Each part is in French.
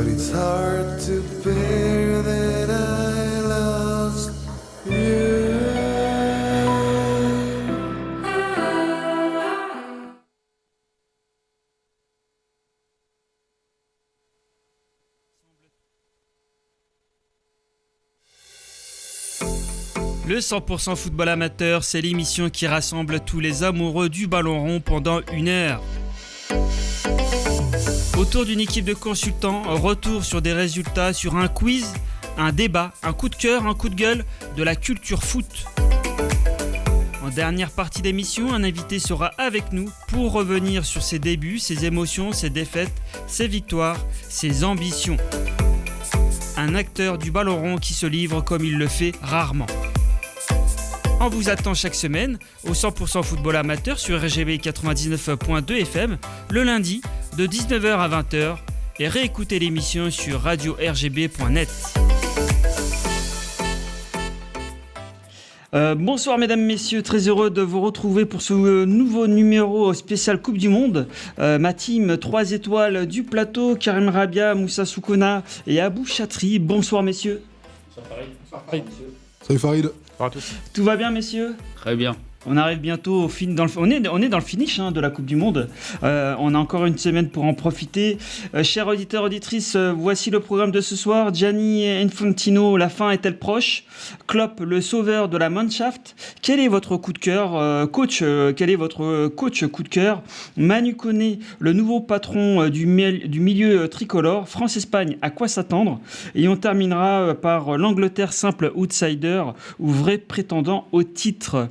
but it's hard to bear that I lost you. Le 100% football amateur, c'est l'émission qui rassemble tous les amoureux du ballon rond pendant une heure. Autour d'une équipe de consultants, retour sur des résultats, sur un quiz, un débat, un coup de cœur, un coup de gueule, de la culture foot. En dernière partie d'émission, un invité sera avec nous pour revenir sur ses débuts, ses émotions, ses défaites, ses victoires, ses ambitions. Un acteur du ballon rond qui se livre comme il le fait rarement. On vous attend chaque semaine au 100% football amateur sur RGB 99.2 FM le lundi de 19h à 20h et réécoutez l'émission sur radio-rgb.net. Bonsoir mesdames, messieurs, très heureux de vous retrouver pour ce nouveau numéro spécial Coupe du Monde. Ma team 3 étoiles du plateau, Karim Rabia, Moussa Soukouna et Abou Chatri. Bonsoir messieurs. Bonsoir Farid. Bonsoir Farid. Salut Farid. Bonsoir à tous. Tout va bien messieurs ? Très bien. On arrive bientôt on est dans le finish de la Coupe du Monde. On a encore une semaine pour en profiter. Chers auditeurs, auditrices, voici le programme de ce soir. Gianni Infantino, la fin est-elle proche ? Klopp, le sauveur de la Mannschaft. Quel est votre coup de cœur, coach ? Quel est votre coach coup de cœur ? Manu Koné, le nouveau patron du milieu tricolore. France-Espagne, à quoi s'attendre ? Et on terminera par l'Angleterre, simple outsider ou vrai prétendant au titre.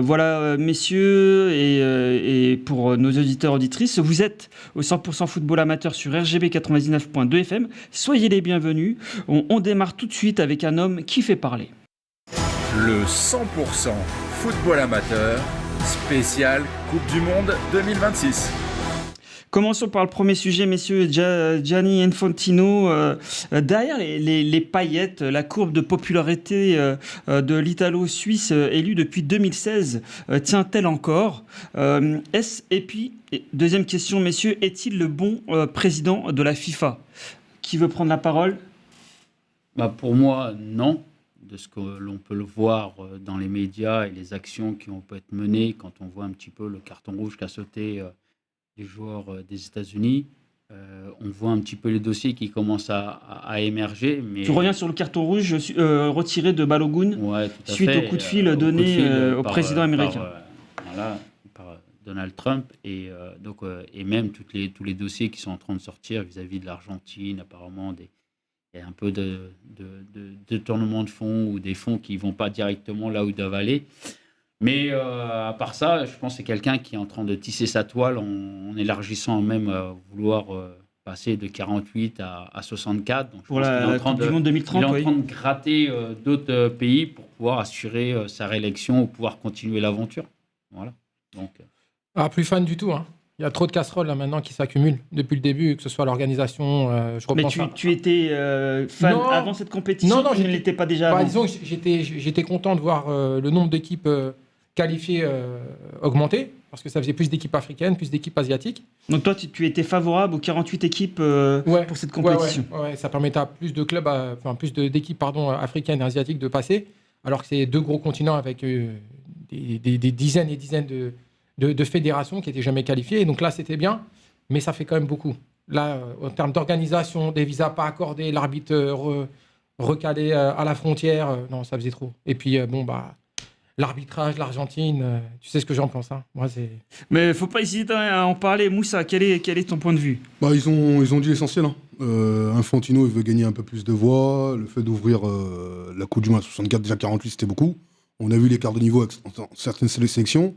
Voilà, messieurs, et pour nos auditeurs auditrices, vous êtes au 100% football amateur sur RGB 99.2 FM. Soyez les bienvenus. On démarre tout de suite avec un homme qui fait parler. Le 100% football amateur, spécial Coupe du Monde 2026. Commençons par le premier sujet, messieurs. Gianni Infantino, derrière les paillettes, la courbe de popularité de l'Italo-Suisse élu depuis 2016 tient-elle encore ? Et puis, deuxième question, messieurs, est-il le bon président de la FIFA ? Qui veut prendre la parole ? Pour moi, non. De ce que l'on peut le voir dans les médias et les actions qui ont pu être menées, quand on voit un petit peu le carton rouge qu'a sauté les joueurs des États-Unis, on voit un petit peu les dossiers qui commencent à émerger. Mais... Tu reviens sur le carton rouge retiré de Balogun suite au coup de fil donné au président américain. Par Donald Trump et même tous les dossiers qui sont en train de sortir vis-à-vis de l'Argentine, apparemment il y a un peu de détournement de fonds ou des fonds qui ne vont pas directement là où ils doivent aller. Mais à part ça, je pense que c'est quelqu'un qui est en train de tisser sa toile en élargissant même vouloir passer de 48 à 64. Donc, je pour pense la qu'il est en train Coupe du Monde 2030, il est en train de gratter d'autres pays pour pouvoir assurer sa réélection ou pouvoir continuer l'aventure. Voilà. Donc, plus fan du tout. Il y a trop de casseroles là, maintenant qui s'accumulent depuis le début, que ce soit l'organisation. Mais tu étais fan avant cette compétition ? Non, je ne l'étais pas déjà avant. Disons que j'étais content de voir le nombre d'équipes qualifiées augmenter, parce que ça faisait plus d'équipes africaines, plus d'équipes asiatiques. Donc toi, tu étais favorable aux 48 équipes pour cette compétition ? Ouais, ça permettait à plus de clubs, d'équipes africaines et asiatiques de passer, alors que c'est deux gros continents avec des dizaines et dizaines de fédérations qui n'étaient jamais qualifiées. Et donc là, c'était bien, mais ça fait quand même beaucoup. Là, en termes d'organisation, des visas pas accordés, l'arbitre recalé à la frontière, non, ça faisait trop. Et puis, l'arbitrage, l'Argentine, tu sais ce que j'en pense. Moi, c'est... Mais il ne faut pas hésiter à en parler. Moussa, quel est ton point de vue ? Ils ont dit l'essentiel. Infantino, il veut gagner un peu plus de voix. Le fait d'ouvrir la Coupe du Monde à 64, déjà 48, c'était beaucoup. On a vu l'écart de niveau avec certaines sélections.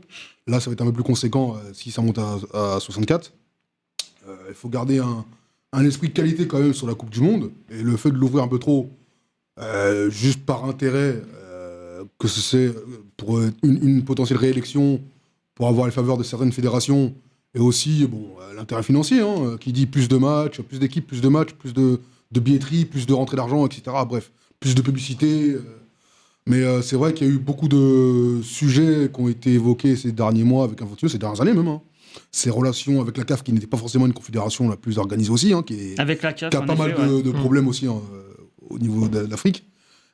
Là, ça va être un peu plus conséquent si ça monte à 64. Il faut garder un esprit de qualité quand même sur la Coupe du Monde. Et le fait de l'ouvrir un peu trop, juste par intérêt, que c'est pour une potentielle réélection, pour avoir les faveurs de certaines fédérations, et aussi l'intérêt financier, qui dit plus de matchs, plus d'équipes, plus de matchs, plus de billetterie, plus de rentrée d'argent, etc. Bref, plus de publicité. Mais c'est vrai qu'il y a eu beaucoup de sujets qui ont été évoqués ces derniers mois avec Infantino, ces dernières années même. ses relations avec la CAF, qui n'était pas forcément une confédération la plus organisée aussi, hein, Avec la CAF, qui a en pas effet, mal ouais. de problèmes aussi hein, au niveau de l'Afrique.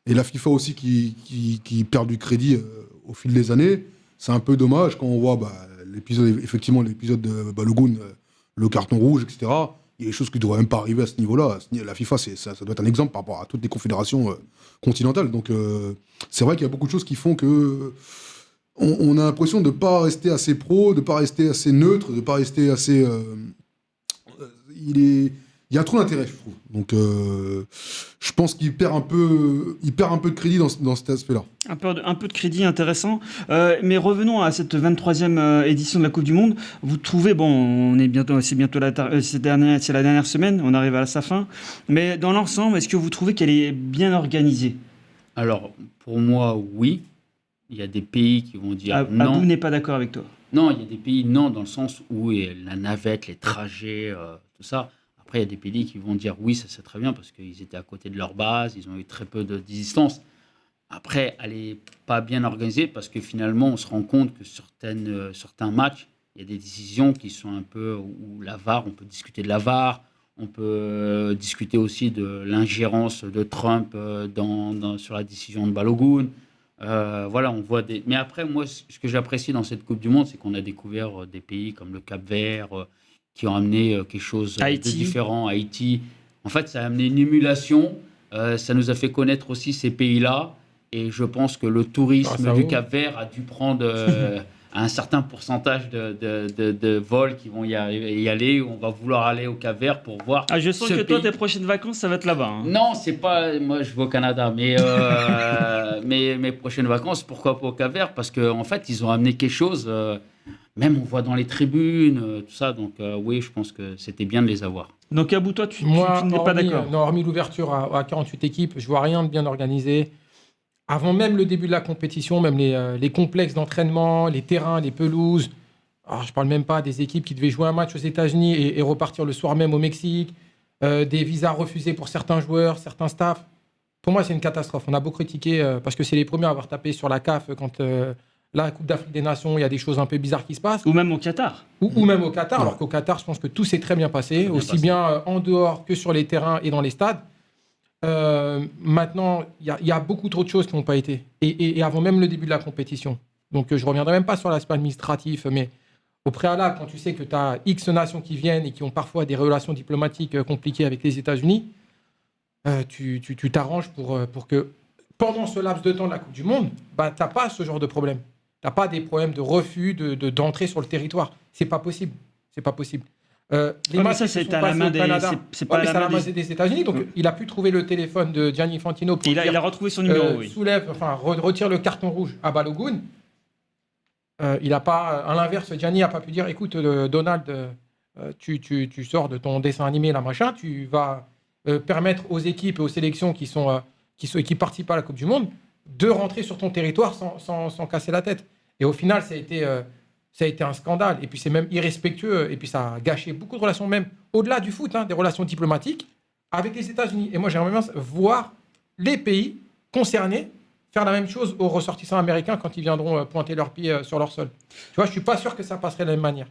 Et la FIFA aussi qui perd du crédit au fil des années. C'est un peu dommage quand on voit l'épisode de Balogun, le carton rouge, etc. Il y a des choses qui ne devraient même pas arriver à ce niveau-là. La FIFA, ça doit être un exemple par rapport à toutes les confédérations continentales. Donc c'est vrai qu'il y a beaucoup de choses qui font que on a l'impression de ne pas rester assez pro, de ne pas rester assez neutre, de ne pas rester assez... il y a trop d'intérêt, je trouve. Donc, je pense qu'il perd un peu de crédit dans cet aspect-là. Un peu de crédit intéressant. Mais revenons à cette 23e édition de la Coupe du Monde. Vous trouvez, bon, c'est bientôt c'est la dernière semaine, on arrive à sa fin. Mais dans l'ensemble, est-ce que vous trouvez qu'elle est bien organisée ? Alors, pour moi, oui. Il y a des pays qui vont dire non. Abou n'est pas d'accord avec toi. Non, il y a des pays non, dans le sens où la navette, les trajets, tout ça. Après, il y a des pays qui vont dire oui, ça c'est très bien parce qu'ils étaient à côté de leur base, ils ont eu très peu de distance. Après, elle n'est pas bien organisée parce que finalement, on se rend compte que certains matchs, il y a des décisions qui sont un peu où la VAR, on peut discuter de la VAR, on peut discuter aussi de l'ingérence de Trump sur la décision de Balogun. Voilà, on voit des. Mais après, moi, ce que j'apprécie dans cette Coupe du Monde, c'est qu'on a découvert des pays comme le Cap-Vert qui ont amené quelque chose de différent. Haïti. En fait, ça a amené une émulation. Ça nous a fait connaître aussi ces pays-là. Et je pense que le tourisme du Cap-Vert a dû prendre un certain pourcentage de vols qui vont y aller. On va vouloir aller au Cap-Vert pour voir. Ah, je sens que toi, tes prochaines vacances, ça va être là-bas. Hein. Non, c'est pas. Moi, je vais au Canada, mais mes prochaines vacances, pourquoi pas au Cap-Vert ? Parce qu'en fait, ils ont amené quelque chose. Même on voit dans les tribunes, tout ça. Donc oui, je pense que c'était bien de les avoir. Donc Abou, toi, tu n'es pas d'accord ? Non, hormis l'ouverture à 48 équipes, je vois rien de bien organisé. Avant même le début de la compétition, même les complexes d'entraînement, les terrains, les pelouses. Alors, je ne parle même pas des équipes qui devaient jouer un match aux États-Unis et repartir le soir même au Mexique. Des visas refusés pour certains joueurs, certains staffs. Pour moi, c'est une catastrophe. On a beau critiquer parce que c'est les premiers à avoir tapé sur la CAF quand la Coupe d'Afrique des Nations, il y a des choses un peu bizarres qui se passent. Ou même au Qatar. Ou même au Qatar. Alors qu'au Qatar, je pense que tout s'est très bien passé, bien en dehors que sur les terrains et dans les stades. Maintenant, il y a beaucoup trop de choses qui n'ont pas été. Et avant même le début de la compétition. Donc, je ne reviendrai même pas sur l'aspect administratif, mais au préalable, quand tu sais que tu as X nations qui viennent et qui ont parfois des relations diplomatiques compliquées avec les États-Unis, tu t'arranges pour que pendant ce laps de temps de la Coupe du Monde, tu n'as pas ce genre de problème. Tu n'as pas des problèmes de refus d'entrer sur le territoire. C'est pas possible. C'est pas possible. Les matchs ça, c'est à la main des des États-Unis. Donc, il a pu trouver le téléphone de Gianni Infantino pour il a retrouvé son numéro, oui. Retire le carton rouge à Balogun. Il a pas, à l'inverse, Gianni n'a pas pu dire, écoute, Donald, tu sors de ton dessin animé, là, machin, tu vas permettre aux équipes et aux sélections qui participent à la Coupe du Monde de rentrer sur ton territoire sans casser la tête. Et au final, ça a été un scandale. Et puis, c'est même irrespectueux. Et puis, ça a gâché beaucoup de relations, même au-delà du foot, des relations diplomatiques avec les États-Unis. Et moi, j'aimerais bien voir les pays concernés faire la même chose aux ressortissants américains quand ils viendront pointer leurs pieds sur leur sol. Tu vois, je ne suis pas sûr que ça passerait de la même manière.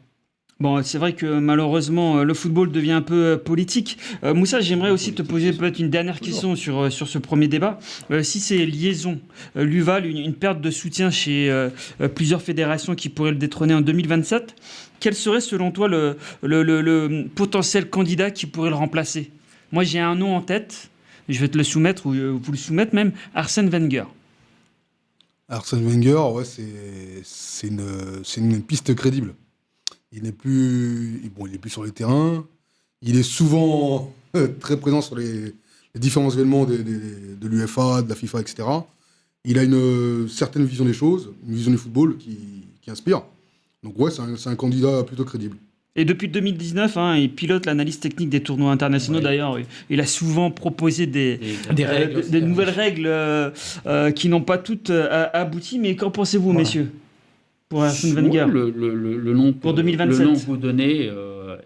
Bon, c'est vrai que malheureusement, le football devient un peu politique. Moussa, j'aimerais aussi te poser peut-être une dernière question sur ce premier débat. Si ces liaisons lui valent une perte de soutien chez plusieurs fédérations qui pourraient le détrôner en 2027, quel serait selon toi le potentiel candidat qui pourrait le remplacer ? Moi, j'ai un nom en tête. Je vais te le soumettre, ou vous le soumettre même, Arsène Wenger. Arsène Wenger, ouais, c'est une piste crédible. Il n'est plus sur les terrains. Il est souvent très présent sur les différents événements de l'UEFA, de la FIFA, etc. Il a une certaine vision des choses, une vision du football qui inspire. Donc ouais, c'est un candidat plutôt crédible. Et depuis 2019, il pilote l'analyse technique des tournois internationaux. Ouais. D'ailleurs, il a souvent proposé des nouvelles règles qui n'ont pas toutes abouti. Mais qu'en pensez-vous, messieurs, pour Arsène Wenger, le nom pour 2027. Le nom que vous donnez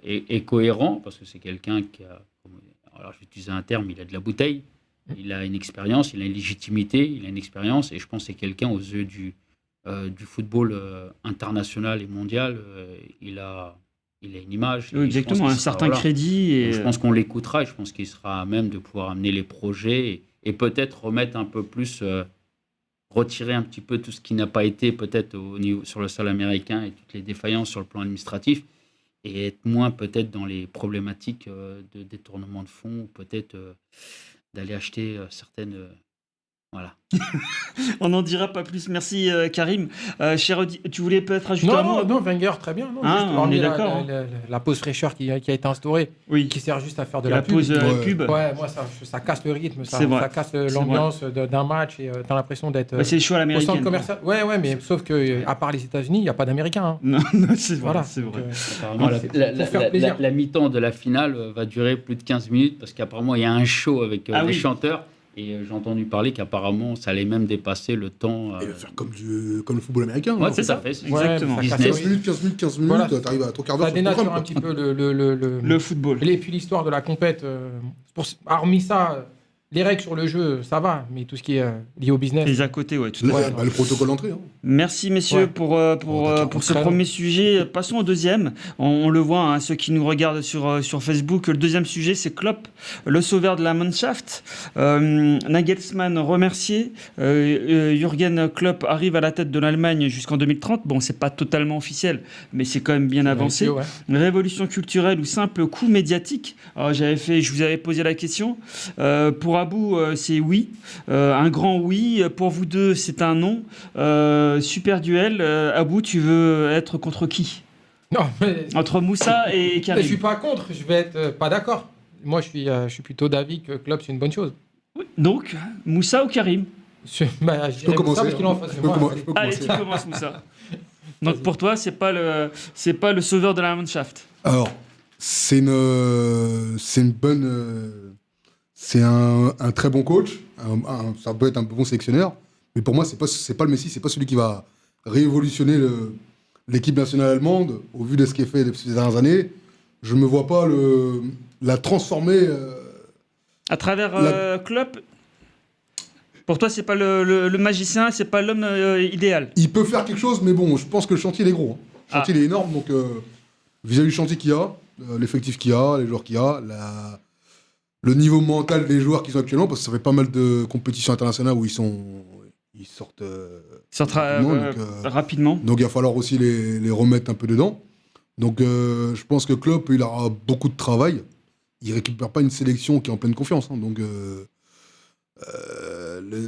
est cohérent parce que c'est quelqu'un qui a, alors je vais utiliser un terme, il a de la bouteille, il a une expérience, il a une légitimité, il a une expérience, et je pense que c'est quelqu'un aux yeux du football international et mondial, il a une image. Oui, Et exactement, un certain voilà. crédit. Et... Donc, je pense qu'on l'écoutera et je pense qu'il sera à même de pouvoir amener les projets et peut-être remettre un peu plus, retirer un petit peu tout ce qui n'a pas été peut-être sur le sol américain et toutes les défaillances sur le plan administratif et être moins peut-être dans les problématiques de détournement de fonds ou peut-être d'aller acheter certaines... voilà. On n'en dira pas plus. Merci Karim. Tu voulais peut-être ajouter un mot? Non, Wenger, très bien. Non, Ah, juste on hormis est d'accord, la pause fraîcheur qui a été instaurée, Oui. qui sert juste à faire de La la pub. pause Ouais. pub. Ouais, moi, ça casse le rythme, C'est vrai. ça casse C'est l'ambiance d'un match et t'as l'impression d'être Bah, c'est le choix à au centre l'américaine. commercial. Ouais, mais sauf que à part les États-Unis, il n'y a pas d'Américains. Hein. Non, non, c'est vrai. Voilà. C'est vrai. Donc, Apparemment, pour faire plaisir. la mi-temps de la finale va durer plus de 15 minutes parce qu'apparemment, il y a un show avec Ah des oui. chanteurs. Et j'ai entendu parler qu'apparemment, ça allait même dépasser le temps. Il va faire comme le football américain. Ouais, hein. c'est ça fait. c'est Ouais, Exactement. mais ça 15 casse le rythme. minutes, 15 minutes, Voilà. t'arrives à ton quart d'heure Ça sur le dénature programme, un quoi. petit peu Le football. Et puis l'histoire de la compète. Hormis ça, les règles sur le jeu, ça va, mais tout ce qui est lié au business. Les à côté, ouais, tout à Là, fait. Ouais. le protocole d'entrée. Hein. Merci messieurs Ouais. pour ce Très premier sujet. Passons au deuxième. On le voit, hein, ceux qui nous regardent sur Facebook. Le deuxième sujet, c'est Klopp, le sauveur de la Mannschaft. Nagelsmann remercié. Jürgen Klopp arrive à la tête de l'Allemagne jusqu'en 2030. Bon, c'est pas totalement officiel, mais c'est quand même bien avancé. Ouais. Révolution culturelle ou simple coup médiatique? Alors, je vous avais posé la question. Pour Abou, c'est oui. Un grand oui. Pour vous deux, c'est un non. Super duel. Abou, tu veux être contre qui? Non, mais Entre Moussa et je Karim. suis pas contre, je vais être pas d'accord. Moi, je suis plutôt d'avis que Klopp, c'est une bonne chose. Donc, Moussa ou Karim? Je dirais Je peux commencer. ça parce qu'il est en face de moi. Je peux Allez, commencer. tu commences, Moussa. Donc, pour toi, c'est pas le sauveur de la Mannschaft. Alors, c'est une bonne. C'est un très bon coach. Ça peut être un bon sélectionneur. Mais pour moi, c'est pas le Messi. C'est pas celui qui va révolutionner l'équipe nationale allemande. Au vu de ce qui est fait depuis ces dernières années, je me vois pas la transformer. À travers Klopp, pour toi, c'est pas le magicien, c'est pas l'homme idéal. Il peut faire quelque chose, mais bon, je pense que le chantier il est gros. Hein. Le chantier il est énorme. Donc, vis-à-vis du chantier qu'il y a, l'effectif qu'il y a, les joueurs qu'il y a, le niveau mental des joueurs qu'ils ont actuellement, parce que ça fait pas mal de compétitions internationales où ils sortent rapidement, Rapidement. donc il va falloir aussi les remettre un peu dedans. Donc je pense que Klopp, il aura beaucoup de travail. Il récupère pas une sélection qui est en pleine confiance. Hein. Donc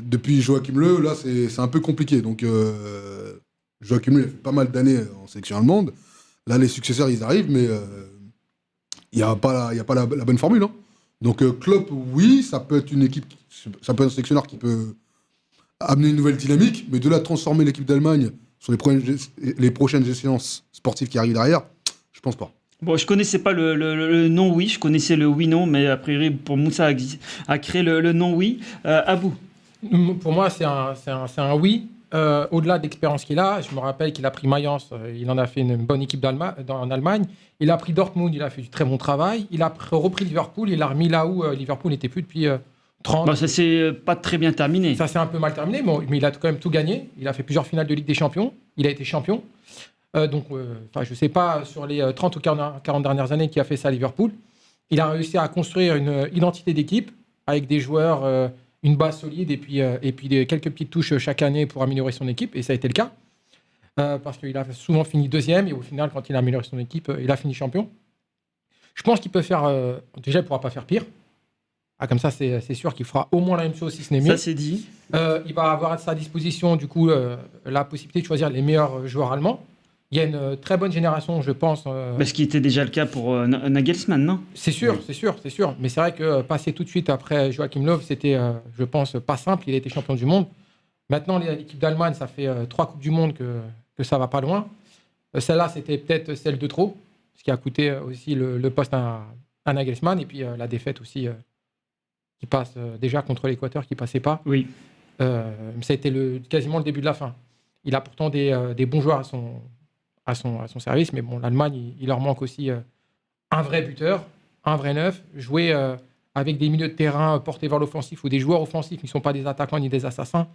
depuis Joachim Löw, là c'est un peu compliqué. Donc Joachim Löw, il a fait pas mal d'années en sélection allemande. Là les successeurs ils arrivent, mais il n'y a pas la bonne formule. Hein. Donc Klopp, oui, ça peut être une équipe, ça peut être un sélectionneur qui peut amener une nouvelle dynamique, mais de là transformer l'équipe d'Allemagne sur les prochaines échéances sportives qui arrivent derrière, je pense pas. Bon, je connaissais pas le non-oui, je connaissais le oui-non, mais a priori, pour Moussa a créé le non-oui. Abou? Pour moi, c'est un oui. Au-delà de l'expérience qu'il a, je me rappelle qu'il a pris Mayence, il en a fait une bonne équipe en Allemagne. Il a pris Dortmund, il a fait du très bon travail. Il a repris Liverpool, il l'a remis là où Liverpool n'était plus depuis 30. Bon, ça s'est pas très bien terminé. Ça s'est un peu mal terminé, mais il a quand même tout gagné. Il a fait plusieurs finales de Ligue des Champions. Il a été champion. Je ne sais pas sur les 30 ou 40 dernières années qui a fait ça à Liverpool. Il a réussi à construire une identité d'équipe avec des joueurs, une base solide et puis quelques petites touches chaque année pour améliorer son équipe. Et ça a été le cas. Parce qu'il a souvent fini deuxième et au final, quand il a amélioré son équipe, il a fini champion. Je pense qu'il peut faire... déjà, il ne pourra pas faire pire. Comme ça, c'est sûr qu'il fera au moins la même chose, si ce n'est mieux. Ça, c'est dit. Il va avoir à sa disposition, du coup, la possibilité de choisir les meilleurs joueurs allemands. Il y a une très bonne génération, je pense. Ce qui était déjà le cas pour Nagelsmann, non? C'est sûr. Mais c'est vrai que passer tout de suite après Joachim Löw, c'était, je pense, pas simple. Il a été champion du monde. Maintenant, l'équipe d'Allemagne, ça fait 3 Coupes du Monde que ça va pas loin. Celle-là, c'était peut-être celle de trop, ce qui a coûté aussi le poste à Nagelsmann. Et puis la défaite aussi, qui passe déjà contre l'Équateur, qui passait pas. Oui. Ça a été quasiment le début de la fin. Il a pourtant des bons joueurs à son service, mais bon, l'Allemagne, il leur manque aussi un vrai buteur, un vrai neuf, jouer avec des milieux de terrain portés vers l'offensif ou des joueurs offensifs qui ne sont pas des attaquants ni des assassins.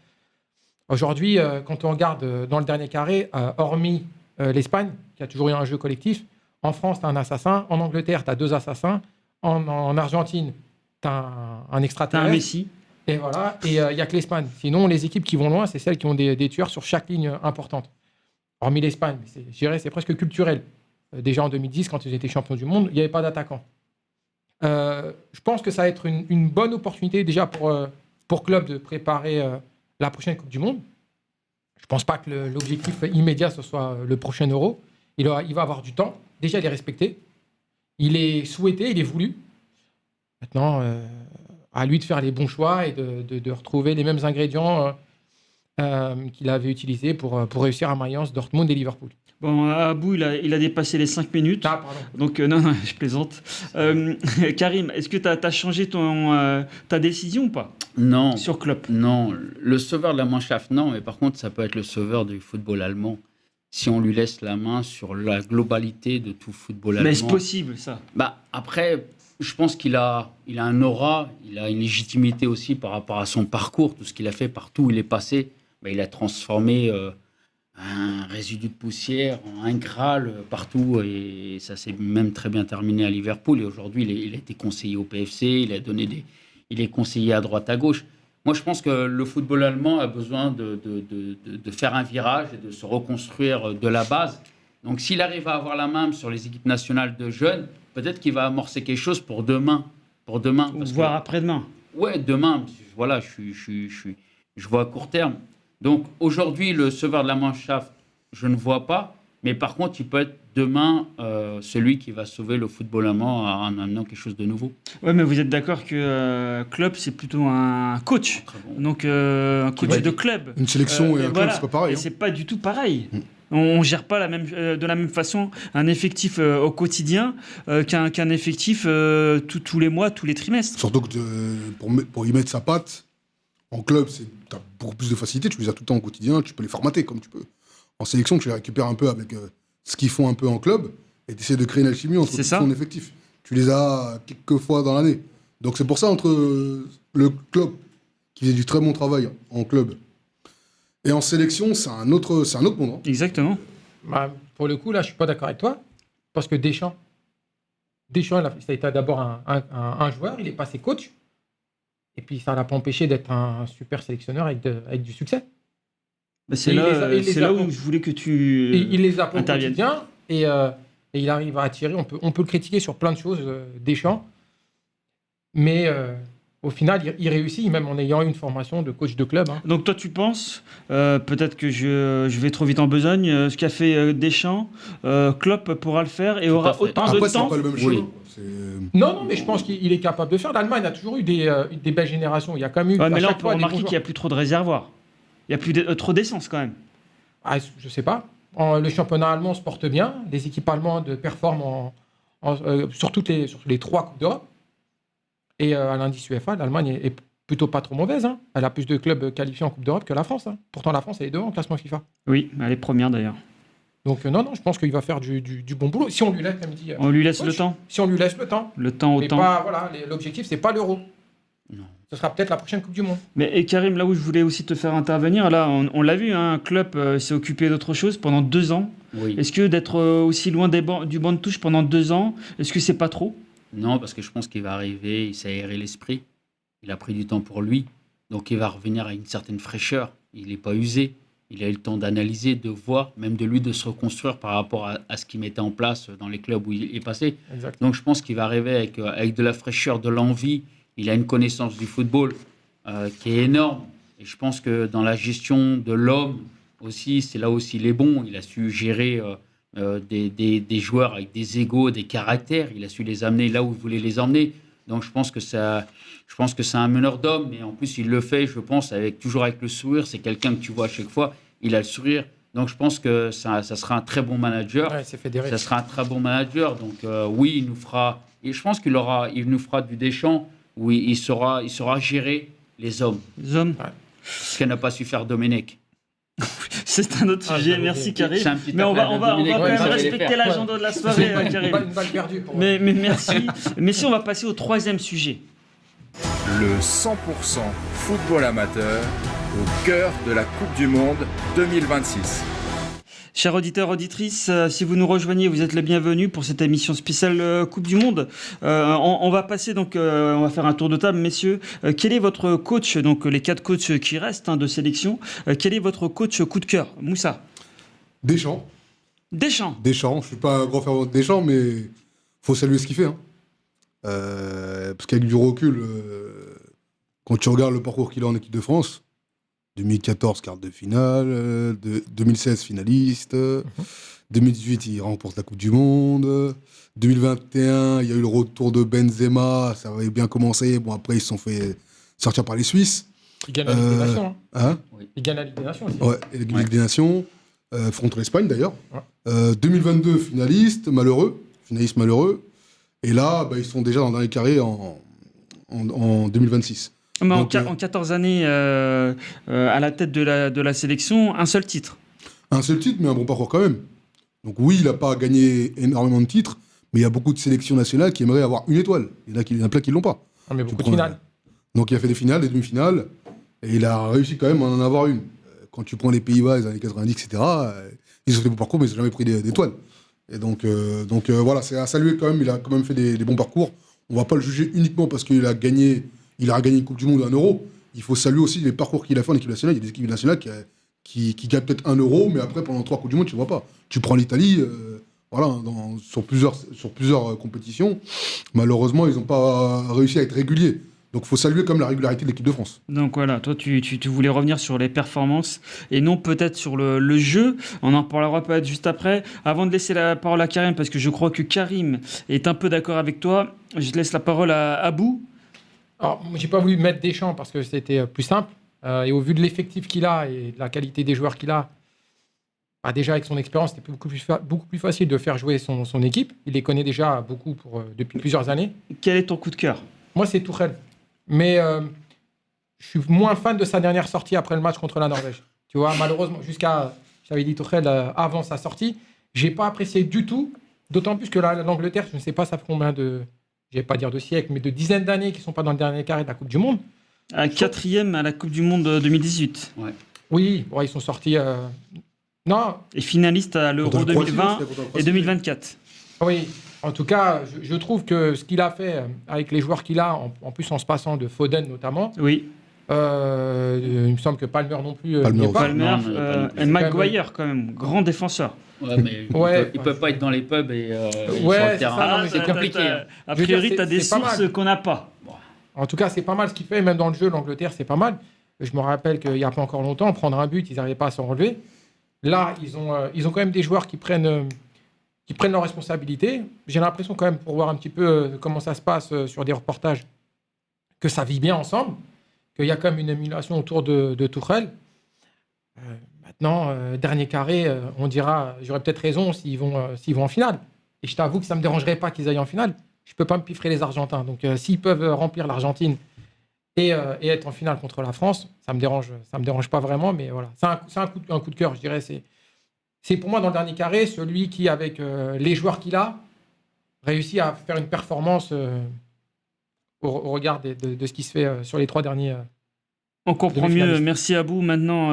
Aujourd'hui, quand on regarde dans le dernier carré, hormis l'Espagne, qui a toujours eu un jeu collectif, en France, tu as un assassin. En Angleterre, tu as 2 assassins. En Argentine, tu as un T'as un extraterrestre. Messi. Et voilà. Et il n'y a que l'Espagne. Sinon, les équipes qui vont loin, c'est celles qui ont des tueurs sur chaque ligne importante. Hormis l'Espagne. Je dirais c'est presque culturel. Déjà en 2010, quand ils étaient champions du monde, il n'y avait pas d'attaquants. Je pense que ça va être une bonne opportunité déjà pour Club de préparer la prochaine Coupe du Monde. Je ne pense pas que l'objectif immédiat, ce soit le prochain Euro. Il va avoir du temps. Déjà, il est respecté. Il est souhaité, il est voulu. Maintenant, à lui de faire les bons choix et de retrouver les mêmes ingrédients qu'il avait utilisés pour réussir à Mayence, Dortmund et Liverpool. Bon, Abou, il a dépassé les 5 minutes. Ah, pardon. Donc, non, je plaisante. Karim, est-ce que tu as changé ta décision ou pas Non, sur Klopp? non. Le sauveur de la Mannschaft, non. Mais par contre, ça peut être le sauveur du football allemand. Si on lui laisse la main sur la globalité de tout football allemand. Mais est-ce possible, ça? Bah, après, je pense qu'il a un aura, il a une légitimité aussi par rapport à son parcours, tout ce qu'il a fait, partout où il est passé. Bah, il a transformé un résidu de poussière en un Graal partout, et ça s'est même très bien terminé à Liverpool. Et aujourd'hui, il a été conseiller au PFC, il est conseiller à droite à gauche. Moi, je pense que le football allemand a besoin de faire un virage et de se reconstruire de la base. Donc, s'il arrive à avoir la main sur les équipes nationales de jeunes, peut-être qu'il va amorcer quelque chose pour demain. Voire après-demain. Ouais, demain. Voilà, je vois à court terme. Donc, aujourd'hui, le sauveur de la Mannschaft, je ne vois pas. Mais par contre, il peut être demain celui qui va sauver le football allemand en amenant quelque chose de nouveau. Ouais, mais vous êtes d'accord que Klopp, c'est plutôt un coach. Très bon. Donc, un coach de club. Une sélection et un club, voilà. c'est pas pareil. Et c'est pas du tout pareil. On gère pas de la même façon un effectif au quotidien qu'un effectif tous les mois, tous les trimestres. Surtout que pour y mettre sa patte, en club, tu as beaucoup plus de facilité. Tu les as tout le temps au quotidien, tu peux les formater comme tu peux. En sélection, tu les récupères un peu avec ce qu'ils font un peu en club et tu essaies de créer une alchimie entre tout ton effectif. Tu les as quelques fois dans l'année. Donc c'est pour ça, entre le club qui fait du très bon travail en club et en sélection, c'est un autre monde. Hein. Exactement. Bah, pour le coup, là, je ne suis pas d'accord avec toi. Parce que Deschamps, ça a été d'abord un joueur, il est passé coach. Et puis ça ne l'a pas empêché d'être un super sélectionneur avec du succès. Bah, c'est là où je voulais que tu il les apprend au interviennes. quotidien et il arrive à attirer. On peut le critiquer sur plein de choses, Deschamps. Mais au final, il réussit, même en ayant une formation de coach de club. Hein. Donc toi, tu penses, peut-être que je vais trop vite en besogne, ce qu'a fait Deschamps, Klopp pourra le faire et aura autant Après, de c'est temps. pas le même Oui. chemin. Non, mais je pense qu'il est capable de faire. L'Allemagne a toujours eu des belles générations. Il y a quand même eu. Ouais, mais à là, on chaque peut fois, des remarquer bons qu'il n'y a plus trop de réservoirs. Il n'y a plus trop d'essence quand même. Ah, je sais pas. Le championnat allemand se porte bien. Les équipes allemandes performent sur les 3 Coupes d'Europe. Et à l'indice UEFA, l'Allemagne est plutôt pas trop mauvaise. Hein. Elle a plus de clubs qualifiés en Coupe d'Europe que la France. Hein. Pourtant, la France, elle est devant en classement FIFA. Oui, elle est première d'ailleurs. Donc non, je pense qu'il va faire du bon boulot. Si on lui laisse, comme dit... On lui laisse coach, le temps. Si on lui laisse le temps. Le temps au Mais temps. pas, voilà, l'objectif, c'est pas l'Euro. Non. Ce sera peut-être la prochaine Coupe du Monde. Mais et Karim, là où je voulais aussi te faire intervenir, là, on l'a vu, hein, Klopp s'est occupé d'autre chose pendant 2 ans. Oui. Est-ce que d'être aussi loin du banc de touche pendant 2 ans, est-ce que c'est pas trop? Non, parce que je pense qu'il va arriver, il s'est aéré l'esprit. Il a pris du temps pour lui. Donc il va revenir à une certaine fraîcheur. Il n'est pas usé. Il a eu le temps d'analyser, de voir, même de lui de se reconstruire par rapport à ce qu'il mettait en place dans les clubs où il est passé. Exact. Donc je pense qu'il va arriver avec de la fraîcheur, de l'envie. Il a une connaissance du football qui est énorme. Et je pense que dans la gestion de l'homme aussi, c'est là aussi il est bon. Il a su gérer des joueurs avec des égos, des caractères. Il a su les amener là où il voulait les emmener. Donc je pense que c'est un meneur d'hommes, mais en plus il le fait, je pense, toujours avec le sourire. C'est quelqu'un que tu vois à chaque fois, il a le sourire. Donc je pense que ça sera un très bon manager. Ouais, c'est fédéré. Ça sera un très bon manager. Donc oui, il nous fera. Et je pense qu'il nous fera du Deschamps où il saura gérer les hommes. Les hommes. Ce qu'elle n'a pas su faire Domenech. C'est un autre sujet. j'avais Merci oublié. Karim. C'est un petit Mais on va appel à quand Domenech, même ouais, ça va les respecter faire. l'agenda de la soirée, Karim. Une balle perdue. Mais merci. Mais si on va passer au 3e sujet. Le 100% football amateur, au cœur de la Coupe du Monde 2026. Chers auditeurs, auditrices, si vous nous rejoignez, vous êtes les bienvenus pour cette émission spéciale Coupe du Monde. On va passer donc, on va faire un tour de table, messieurs. Quel est votre coach, donc les 4 coachs qui restent de sélection, quel est votre coach coup de cœur, Moussa? Deschamps. Deschamps. Je suis pas un grand fervent de Deschamps, mais faut saluer ce qu'il fait. Hein. Parce qu'avec du recul, quand tu regardes le parcours qu'il a en équipe de France, 2014 quart de finale, 2016 finaliste, 2018 il remporte la Coupe du Monde, 2021 il y a eu le retour de Benzema, ça avait bien commencé, bon après ils se sont fait sortir par les Suisses. Il gagne la Ligue des Nations. Hein Il gagne la Ligue des Nations aussi. ouais, et la Ligue des Nations, contre l'Espagne d'ailleurs. Ouais. 2022 finaliste malheureux, et là ils sont déjà dans le dernier carré en 2026. Mais Donc, en 14 années à la tête de la sélection, un seul titre. Un seul titre, mais un bon parcours quand même. Donc oui, il n'a pas gagné énormément de titres, mais il y a beaucoup de sélections nationales qui aimeraient avoir une étoile. Il y en a plein qui ne l'ont pas. Ah, mais beaucoup de finales. Donc il a fait des finales, des demi-finales, et il a réussi quand même à en avoir une. Quand tu prends les Pays-Bas, les années 90, etc., ils ont fait des bons parcours, mais ils n'ont jamais pris d'étoiles. Et donc voilà, c'est à saluer quand même, il a quand même fait des bons parcours. On ne va pas le juger uniquement parce qu'il a gagné une Coupe du Monde, 1 euro. Il faut saluer aussi les parcours qu'il a fait en équipe nationale. Il y a des équipes nationales qui gagnent peut-être 1 euro, mais après, pendant 3 Coupes du Monde, tu ne vois pas. Tu prends l'Italie, sur plusieurs compétitions. Malheureusement, ils n'ont pas réussi à être réguliers. Donc, il faut saluer comme la régularité de l'équipe de France. Donc voilà, toi tu voulais revenir sur les performances et non peut-être sur le jeu. On en parlera peut-être juste après. Avant de laisser la parole à Karim, parce que je crois que Karim est un peu d'accord avec toi, je laisse la parole à Abou. Alors, j'ai pas voulu mettre Deschamps parce que c'était plus simple. Et au vu de l'effectif qu'il a et de la qualité des joueurs qu'il a, déjà avec son expérience, c'était beaucoup plus facile de faire jouer son équipe. Il les connaît déjà beaucoup depuis plusieurs années. Quel est ton coup de cœur? Moi, c'est Tuchel. Mais je suis moins fan de sa dernière sortie après le match contre la Norvège. Tu vois, malheureusement, j'avais dit Tuchel avant sa sortie, j'ai pas apprécié du tout. D'autant plus que l'Angleterre, je ne sais pas ça fait combien je vais pas dire de siècles, mais de dizaines d'années qui ne sont pas dans le dernier carré de la Coupe du Monde. À 4e à la Coupe du Monde 2018. Ouais. Oui, ils sont sortis... Non. Et finaliste à l'Euro 2020 et 2024. Oui, en tout cas, je trouve que ce qu'il a fait avec les joueurs qu'il a, en plus en se passant de Foden notamment... Oui. Il me semble que Palmer non plus... Palmer et Maguire quand même, grand défenseur. Ouais, mais il peut pas être dans les pubs et sur le terrain. Ça, non, mais c'est compliqué. A priori, tu as des sources qu'on n'a pas. En tout cas, c'est pas mal ce qu'il fait. Même dans le jeu, l'Angleterre, c'est pas mal. Je me rappelle qu'il n'y a pas encore longtemps, prendre un but, ils n'arrivaient pas à s'en relever. Là, ils ont quand même des joueurs qui prennent leurs responsabilités. J'ai l'impression quand même, pour voir un petit peu comment ça se passe sur des reportages, que ça vit bien ensemble, qu'il y a quand même une émulation autour de Tuchel. Maintenant, dernier carré, on dira, j'aurais peut-être raison s'ils vont en finale. Et je t'avoue que ça ne me dérangerait pas qu'ils aillent en finale. Je ne peux pas me piffrer les Argentins. Donc, s'ils peuvent remplir l'Argentine et être en finale contre la France, ça me dérange pas vraiment. Mais voilà, c'est un coup de cœur, je dirais. C'est pour moi, dans le dernier carré, celui qui, avec les joueurs qu'il a, réussit à faire une performance au regard de ce qui se fait sur les 3 derniers. On comprend mieux. Merci Abou. Maintenant,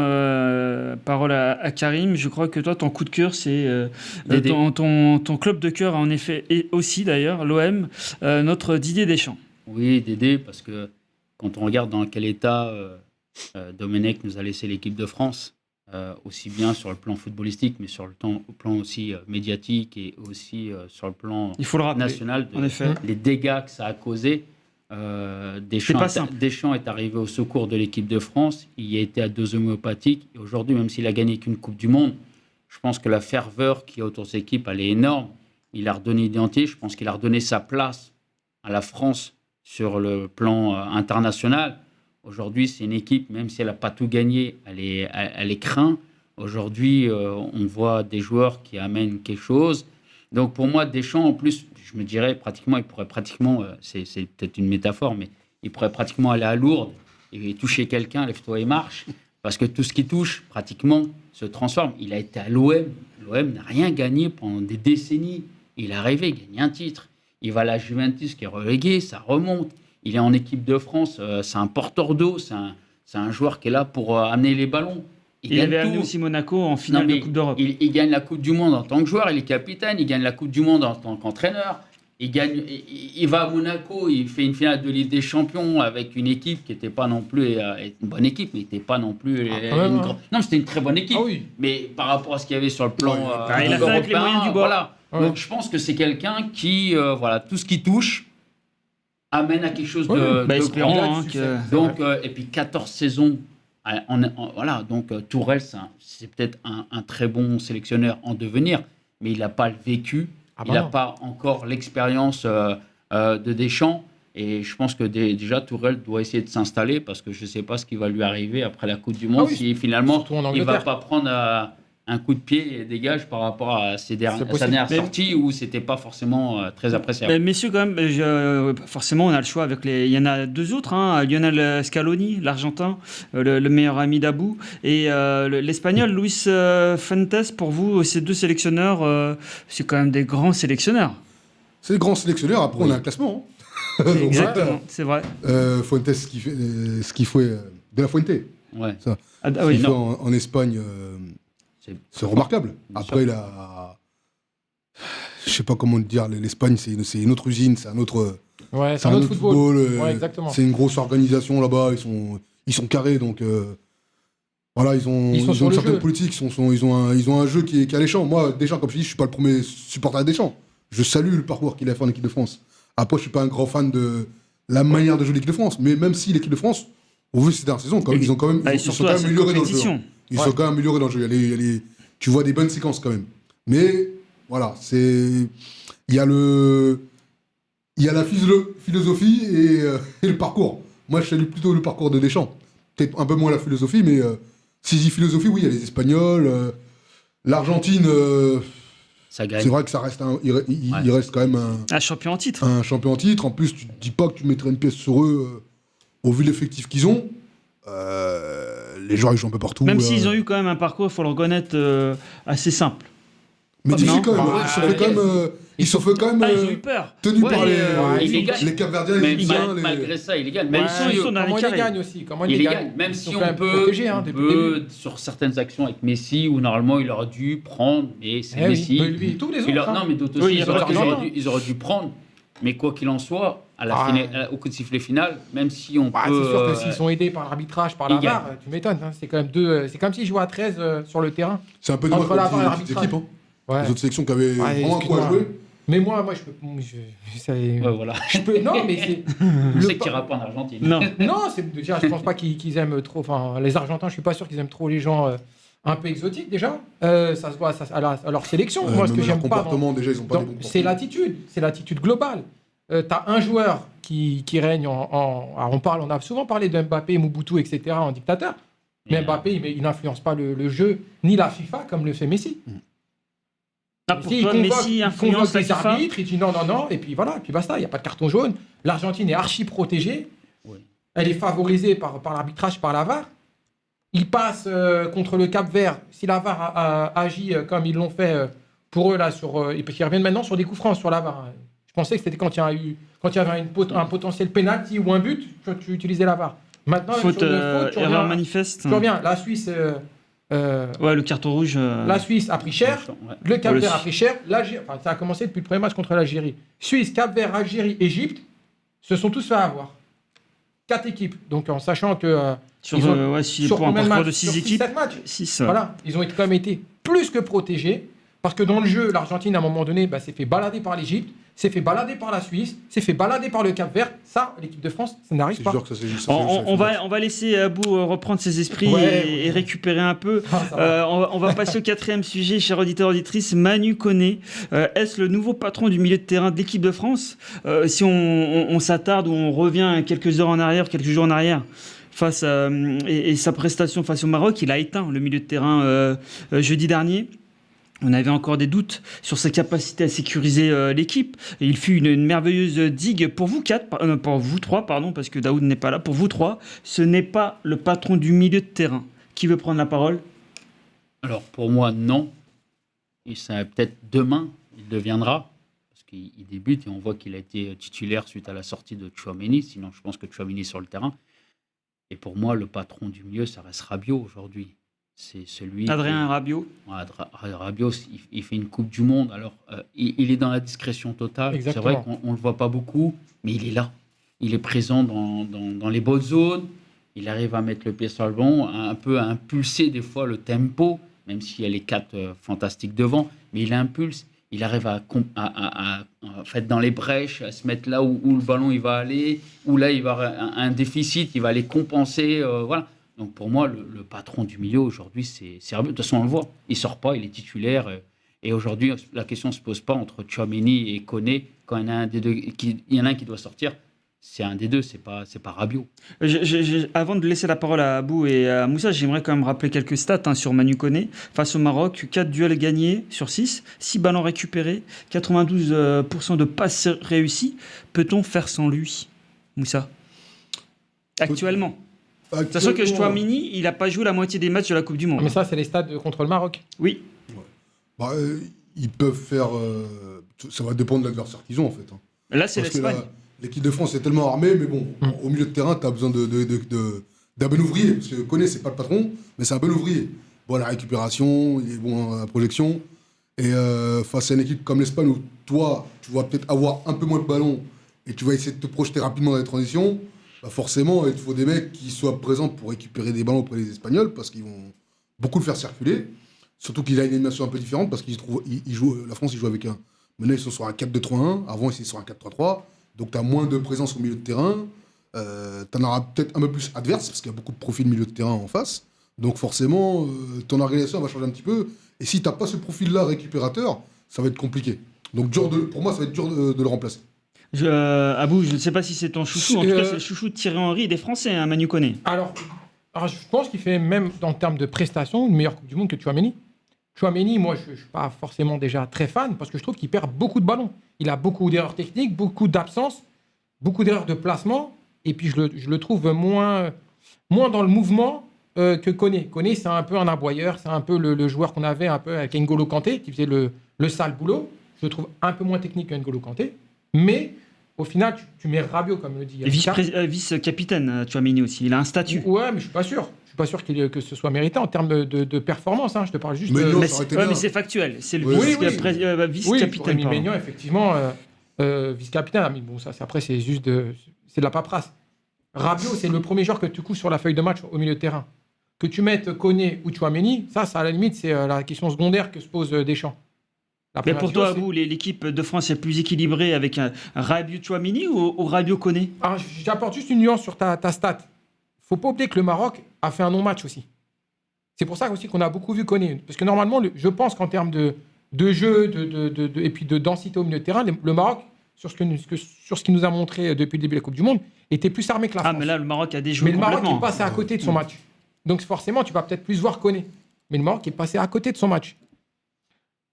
parole à Karim. Je crois que toi, ton coup de cœur, c'est ton club de cœur, en effet, et aussi d'ailleurs, l'OM, notre Didier Deschamps. Oui, Dédé, parce que quand on regarde dans quel état Domenech nous a laissé l'équipe de France, aussi bien sur le plan footballistique, mais sur le plan aussi médiatique et aussi sur le plan national, en effet. Les dégâts que ça a causé. Deschamps est arrivé au secours de l'équipe de France. Il y a été à 2 homéopathiques. Et aujourd'hui, même s'il a gagné qu'une Coupe du Monde, je pense que la ferveur qui est autour de cette équipe, elle est énorme. Il a redonné l'identité. Je pense qu'il a redonné sa place à la France sur le plan international. Aujourd'hui, c'est une équipe, même si elle n'a pas tout gagné, elle est crainte. Aujourd'hui, on voit des joueurs qui amènent quelque chose. Donc pour moi, Deschamps, en plus, je me dirais pratiquement, c'est peut-être une métaphore, mais il pourrait pratiquement aller à Lourdes et toucher quelqu'un, lève-toi et marche, parce que tout ce qui touche, pratiquement, se transforme. Il a été à l'OM. L'OM n'a rien gagné pendant des décennies. Il est arrivé, il gagne un titre. Il va à la Juventus qui est relégué, ça remonte. Il est en équipe de France, c'est un porteur d'eau, c'est un joueur qui est là pour amener les ballons. Il gagne avait amené tout. aussi Monaco en finale Non, mais de Coupe d'Europe. il gagne la Coupe du Monde en tant que joueur, il est capitaine, il gagne la Coupe du Monde en tant qu'entraîneur. Il va à Monaco, il fait une finale de Ligue des Champions avec une équipe qui n'était pas non plus une bonne équipe, mais n'était pas non plus quand même, Non, c'était une très bonne équipe. Ah oui. Mais par rapport à ce qu'il y avait sur le plan il a fait avec les moyens du bord. Voilà. Ouais. Donc je pense que c'est quelqu'un qui, tout ce qui touche amène à quelque chose Ouais. de Espérons grand. hein, que... Donc, et puis 14 saisons. Voilà, donc Tourelle, c'est peut-être un très bon sélectionneur en devenir, mais il n'a pas le vécu, il n'a pas encore l'expérience de Deschamps. Et je pense que déjà Tourelle doit essayer de s'installer parce que je ne sais pas ce qui va lui arriver après la Coupe du Monde si finalement surtout en il ne va Angleterre. pas prendre un coup de pied et dégage par rapport à sa dernière Mais- sortie où c'était pas forcément très appréciable. Mais messieurs, quand même, forcément, on a le choix avec les. Il y en a deux autres, hein, Lionel Scaloni, l'Argentin, le meilleur ami d'Abou, et l'Espagnol Luis Fuentes. Pour vous, ces deux sélectionneurs, c'est quand même des grands sélectionneurs. C'est le grand sélectionneur, après on a un classement. Hein. Donc, Exactement, c'est vrai. Fuentes, ce qu'il fait de la Fuente. Ouais. Ah, Ce oui. qu'il fait en Espagne, c'est remarquable. Bien Après, il a. Je sais pas comment dire, l'Espagne, c'est une autre usine, c'est un autre. Ouais, c'est un autre football. euh, Ouais, exactement. C'est une grosse organisation là-bas, ils sont carrés, donc voilà, ils ont Ils sont sur une le certaine jeu. politique, ils ont un jeu qui est alléchant. Moi, Deschamps, comme je dis, je suis pas le premier supporter de Deschamps. Je salue le parcours qu'il a fait en équipe de France. Après, je suis pas un grand fan de la manière de jouer l'équipe de France, mais même si l'équipe de France, au vu de ces dernières saisons, ils ont quand même, ils sont surtout quand à même cette améliorés dans le jeu. compétition. Ils sont quand même améliorés dans le jeu. Tu vois des bonnes séquences quand même. Mais voilà, il y a la philosophie et le parcours. Moi, je salue plutôt le parcours de Deschamps. Peut-être un peu moins la philosophie, mais si je dis philosophie, oui, il y a les Espagnols, l'Argentine. Ça gagne. C'est vrai que ça reste il reste quand même Un champion en titre. un champion en titre. En plus, tu te dis pas que tu mettrais une pièce sur eux au vu de l'effectif qu'ils ont. Les joueurs ils jouent un peu partout. Même s'ils ont eu quand même un parcours, il faut le reconnaître, assez simple. Mais non. difficile quand même. Ouais, Ils se sont fait quand même Ils ont eu peur. tenus Ouais, par illégal. les Capverdiens, Mais les Libyens. malgré ça, il gagne. Mais Même ils si sont dans les Comment ils carrés. gagnent aussi comment il ils gagne. gagnent. Même Ils si sont quand on même peut, protégés, hein, depuis le début. sur certaines actions avec Messi, où normalement il aurait dû prendre, mais c'est Eh Messi. oui, lui, tous les autres. hein. Non, mais d'autres Oui, aussi, il y a pas que ils auraient dû prendre. Mais quoi qu'il en soit, au coup de sifflet final, même si on Bah, peut. c'est sûr que s'ils sont aidés par l'arbitrage, par la ils gagnent. VAR, tu m'étonnes. Hein. C'est quand même deux. C'est comme s'ils jouaient à 13 sur le terrain. C'est un peu dommage Entre pour la VAR et les l'arbitrage. équipes. Hein. Ouais. Les autres sélections qui avaient Ouais, vraiment quoi à excuse-moi. jouer. Mais moi, je peux. Ouais, voilà. Je peux. Non, mais c'est. On le sait pa- qu'il ira pas en Argentine. Non. Non, déjà, je pense pas qu'ils aiment trop. Enfin, les Argentins, je suis pas sûr qu'ils aiment trop les gens un peu exotiques déjà. Ça se voit à leur sélection. Moi, ce Même que leur j'aime pas, comportement, déjà, ils ont pas des bons c'est comportements. c'est l'attitude globale. T'as un joueur qui règne alors on a souvent parlé de Mbappé, Mobutu, etc. en dictateur. Mais Mbappé, il n'influence pas le jeu ni la FIFA comme le fait Messi. Ah, pour Messi, toi, Messi il influence convoque la les FIFA. arbitres, il dit non, et puis voilà, puis basta, il n'y a pas de carton jaune. L'Argentine est archi protégée. Oui. Elle est favorisée par l'arbitrage, par la VAR. Ils passent contre le Cap-Vert. Si la VAR agit comme ils l'ont fait pour eux, là, et puis ils reviennent maintenant sur des coups francs sur la VAR. Je pensais que c'était quand il y avait un potentiel penalty ou un but, tu utilisais la VAR. Maintenant, Faute, sur une faute, tu erreur reviens- manifeste. tu reviens. La Suisse, Ouais, le carton rouge. la Suisse a pris cher. Ouais. Le Cap-Vert le- a pris cher. Enfin, ça a commencé depuis le premier match contre l'Algérie. Suisse, Cap-Vert, Algérie, Égypte se sont tous fait avoir. 4 équipes. Donc en sachant que Sur, ils ont- sur pour un combien de parcours matchs de 6 Sur équipes. 7 matchs. 6. Voilà, ils ont quand même été plus que protégés. Parce que dans le jeu, l'Argentine, à un moment donné, s'est fait balader par l'Égypte, s'est fait balader par la Suisse, s'est fait balader par le Cap-Vert. Ça, l'équipe de France, ça n'arrive C'est pas. sûr que ça c'est juste. On va laisser Abou reprendre ses esprits Ouais, et récupérer un peu. Ah, ça va. On va passer au 4e sujet, cher auditeur auditrice. Manu Koné, est-ce le nouveau patron du milieu de terrain de l'équipe de France? Si on s'attarde ou on revient quelques jours en arrière, et sa prestation face au Maroc, il a éteint le milieu de terrain jeudi dernier. On avait encore des doutes sur sa capacité à sécuriser l'équipe. Et il fut une merveilleuse digue pour vous pour vous trois, pardon, parce que Daoud n'est pas là. Pour vous trois, ce n'est pas le patron du milieu de terrain. Qui veut prendre la parole? Alors pour moi, non. Et ça peut-être demain, il deviendra. Parce qu'il débute et on voit qu'il a été titulaire suite à la sortie de Tchouaméni. Sinon, je pense que Tchouaméni est sur le terrain. Et pour moi, le patron du milieu, ça reste Rabiot aujourd'hui. C'est celui. Adrien Rabiot. Rabiot, il fait une Coupe du Monde. Alors, il est dans la discrétion totale. Exactement. C'est vrai qu'on ne le voit pas beaucoup, mais il est là. Il est présent dans les bonnes zones. Il arrive à mettre le pied sur le ballon, un peu à impulser des fois le tempo, même s'il y a les 4 fantastiques devant. Mais il impulse. Il arrive à fait, dans les brèches, à se mettre là où le ballon il va aller, où là il va avoir un déficit, il va aller compenser. Voilà. Donc pour moi, le patron du milieu aujourd'hui, c'est Rabiot. De toute façon, on le voit. Il ne sort pas, il est titulaire. Et aujourd'hui, la question ne se pose pas entre Tchouaméni et Koné. Quand il y en a un des deux, il y en a un qui doit sortir, c'est un des deux, c'est pas Rabiot. Avant de laisser la parole à Abou et à Moussa, j'aimerais quand même rappeler quelques stats sur Manu Koné. Face au Maroc, 4 duels gagnés sur 6, 6 ballons récupérés, 92% de passes réussies. Peut-on faire sans lui, Moussa? Actuellement. Sachant que Tchouaméni, il n'a pas joué la moitié des matchs de la Coupe du Monde. Mais ça, c'est les stats contre le Maroc. Oui. Ils peuvent faire. Ça va dépendre de l'adversaire qu'ils ont, en fait. Là, c'est Parce que l'Espagne. L'équipe de France est tellement armée, mais bon, au milieu de terrain, tu as besoin d'un bon ouvrier. Parce que Koné, c'est pas le patron, mais c'est un bon ouvrier. Bon à la récupération, il est bon à la projection. Et face à une équipe comme l'Espagne, où toi, tu vas peut-être avoir un peu moins de ballons et tu vas essayer de te projeter rapidement dans les transitions, bah forcément, il te faut des mecs qui soient présents pour récupérer des ballons auprès des Espagnols, parce qu'ils vont beaucoup le faire circuler. Surtout qu'il a une animation un peu différente, parce la France, il joue avec un. Maintenant, ils sont sur un 4-2-3-1. Avant, ils étaient sur un 4-3-3. Donc, tu as moins de présence au milieu de terrain. Tu en auras peut-être un peu plus adverse, parce qu'il y a beaucoup de profils milieu de terrain en face. Donc, forcément, ton organisation va changer un petit peu. Et si tu n'as pas ce profil-là récupérateur, ça va être compliqué. Donc, pour moi, ça va être dur de le remplacer. Abou, je ne sais pas si c'est ton chouchou. En tout cas, c'est le chouchou de Thierry Henry des Français, hein, Manu Koné. Alors, je pense qu'il fait, même en termes de prestations, une meilleure Coupe du Monde que Tchouaméni. Tchouaméni, moi, je ne suis pas forcément déjà très fan, parce que je trouve qu'il perd beaucoup de ballons. Il a beaucoup d'erreurs techniques, beaucoup d'absences, beaucoup d'erreurs de placement. Et puis, je le trouve moins dans le mouvement que Koné. Koné, c'est un peu un aboyeur. C'est un peu le joueur qu'on avait un peu avec N'Golo Kanté, qui faisait le sale boulot. Je le trouve un peu moins technique que N'Golo Kanté. Mais au final, tu mets Rabiot, comme le dit Vice-capitaine, Tchouaméni aussi. Il a un statut. Ouais, mais je ne suis pas sûr. Je ne suis pas sûr que ce soit mérité en termes de performance. Hein. Je te parle juste mais c'est factuel. C'est le vice-capitaine. Oui, Maignan, effectivement, vice-capitaine. Mais bon, ça, après, c'est juste de la paperasse. Rabiot, c'est le premier joueur que tu couches sur la feuille de match au milieu de terrain. Que tu mettes Koné ou Tchouaméni, ça, à la limite, c'est la question secondaire que se pose Deschamps. Mais pour toi, Abou, l'équipe de France est plus équilibrée avec un Rabiot Tchouaméni ou Rabiot Koné? J'apporte juste une nuance sur ta stat. Faut pas oublier que le Maroc a fait un non-match aussi. C'est pour ça aussi qu'on a beaucoup vu Koné. Parce que normalement, je pense qu'en termes de jeu et puis de densité au milieu de terrain, le Maroc, sur ce qu'il nous a montré depuis le début de la Coupe du Monde, était plus armé que la France. Ah, mais là, le Maroc a déjoué complètement. Mais le Maroc est passé à côté côté de son match. Donc forcément, tu vas peut-être plus voir Koné. Mais le Maroc est passé à côté de son match.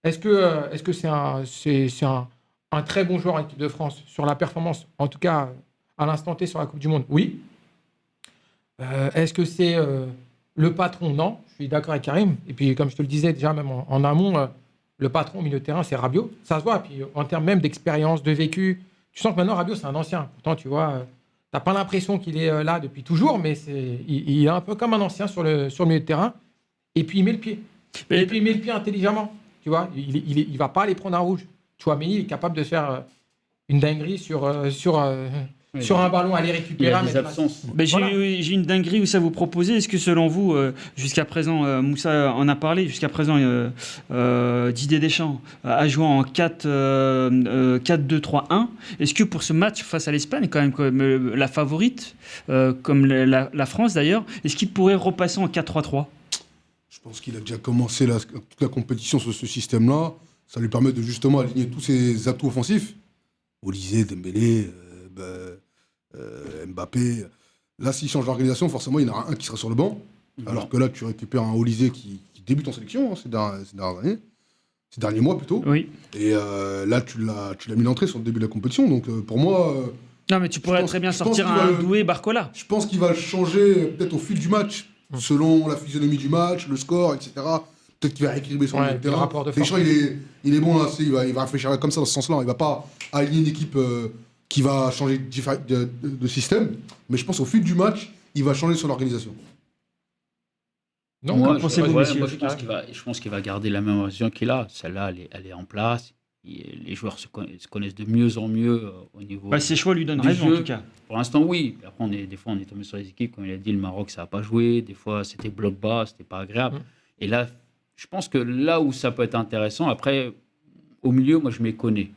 Est-ce que c'est un très bon joueur en équipe de France sur la performance, en tout cas à l'instant T sur la Coupe du Monde? Oui. Est-ce que c'est le patron? Non. Je suis d'accord avec Karim. Et puis, comme je te le disais déjà, même en amont, le patron au milieu de terrain, c'est Rabiot. Ça se voit. Et puis, en termes même d'expérience, de vécu, tu sens que maintenant, Rabiot, c'est un ancien. Pourtant, tu vois, tu n'as pas l'impression qu'il est là depuis toujours, mais il est un peu comme un ancien sur le milieu de terrain. Et puis, il met le pied. Et puis, il met le pied intelligemment. Tu vois, il va pas aller prendre un rouge. Tchouaméni, il est capable de faire une dinguerie sur un ballon, aller récupérer. Il y a des absences. J'ai une dinguerie où ça vous proposez. Est-ce que selon vous, jusqu'à présent, Moussa en a parlé, jusqu'à présent, Didier Deschamps a joué en 4-2-3-1. Est-ce que pour ce match face à l'Espagne, quand même la favorite, comme la France d'ailleurs, est-ce qu'il pourrait repasser en 4-3-3 ? Je pense qu'il a déjà commencé toute la compétition sur ce système-là. Ça lui permet de justement aligner tous ses atouts offensifs. Olysée, Dembélé, Mbappé. Là, s'il change d'organisation, forcément, il y en aura un qui sera sur le banc. Alors que là, tu récupères un Olysée qui débute en sélection ces dernières années. Ces derniers mois plutôt. Oui. Et là, tu l'as mis l'entrée sur le début de la compétition. Donc pour moi... non, mais tu pourrais très bien sortir un Doué Barcola. Je pense qu'il va le changer peut-être au fil du match. Selon la physionomie du match, le score, etc. Peut-être qu'il va rééquilibrer son milieu de terrain. Deschamps, il est bon là, il va réfléchir comme ça dans ce sens-là. Il ne va pas aligner une équipe qui va changer de système. Mais je pense au fil du match, il va changer son organisation. Non, Qu'en Moi, pensez-vous, ouais, messieurs? moi, je pense qu'il va garder la même version qu'il a. Celle-là, elle est en place. Les joueurs se connaissent de mieux en mieux au niveau Bah, ses choix lui donnent du raison, en jeu. tout cas. Pour l'instant, oui. Après, des fois, on est tombé sur les équipes, comme il a dit, le Maroc, ça n'a pas joué. Des fois, c'était bloc bas, c'était pas agréable. Et là, je pense que là où ça peut être intéressant, après, au milieu, moi, je m'y connais.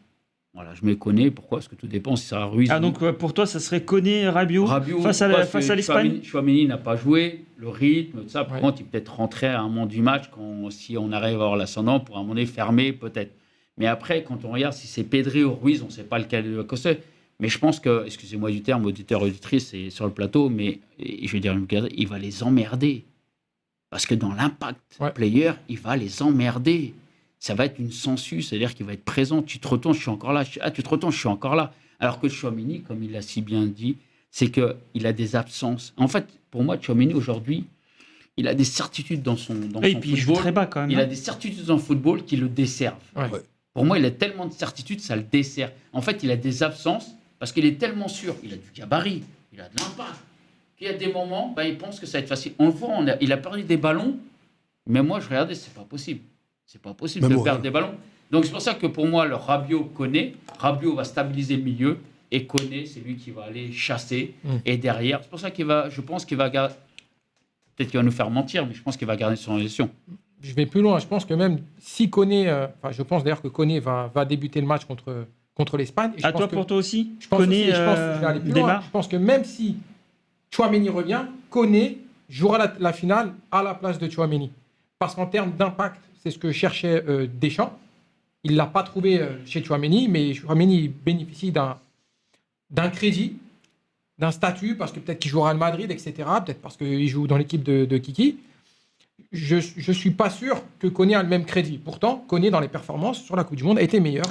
Voilà, je m'y connais. Pourquoi? Parce que tout dépend si ça Ruiz. Ah, donc pour toi, ça serait Koné, Rabiot face à l'Espagne? Chouameni n'a pas joué, le rythme, tout ça. Par Ouais. contre, il peut être rentré à un moment du match, si on arrive à avoir l'ascendant, pour un moment donné fermer, peut-être. Mais après, quand on regarde si c'est Pedri ou Ruiz, on ne sait pas lequel que c'est. Mais je pense que, excusez-moi du terme, auditeur, auditrice, c'est sur le plateau, mais je vais dire, il va les emmerder. Parce que dans l'impact player, il va les emmerder. Ça va être une sensu, c'est-à-dire qu'il va être présent. Tu te retournes, je suis encore là. Tu te retournes, je suis encore là. Alors que Chouameni, comme il l'a si bien dit, c'est qu'il a des absences. En fait, pour moi, Chouameni, aujourd'hui, il a des certitudes dans son Et puis il joue football. très bas quand même. Il a des certitudes dans le football qui le desservent. Ouais. Ouais. Pour moi, il a tellement de certitudes, ça le dessert. En fait, il a des absences parce qu'il est tellement sûr. Il a du gabarit, il a de l'impact. Puis il y a des moments, il pense que ça va être facile. On le voit, il a perdu des ballons, mais moi, je regardais, c'est pas possible. C'est pas possible de perdre des ballons. Donc c'est pour ça que pour moi, le Rabiot va stabiliser le milieu et Koné, c'est lui qui va aller chasser. Et derrière, c'est pour ça je pense qu'il va garder. Peut-être qu'il va nous faire mentir, mais je pense qu'il va garder son organisation. Je vais plus loin. Je pense que même si Koné, je pense d'ailleurs que Koné va débuter le match contre l'Espagne. Et je À pense toi, que- pour toi aussi Je pense Koné aussi, je vais aller plus loin. démarre. Je pense que même si Chouameni revient, Koné jouera la finale à la place de Chouameni. Parce qu'en termes d'impact, c'est ce que cherchait Deschamps. Il ne l'a pas trouvé chez Chouameni, mais Chouameni bénéficie d'un crédit, d'un statut, parce que peut-être qu'il jouera à Madrid, etc. Peut-être parce qu'il joue dans l'équipe de Kiki. Je ne suis pas sûr que Koné a le même crédit. Pourtant, Koné, dans les performances sur la Coupe du Monde, a été meilleur.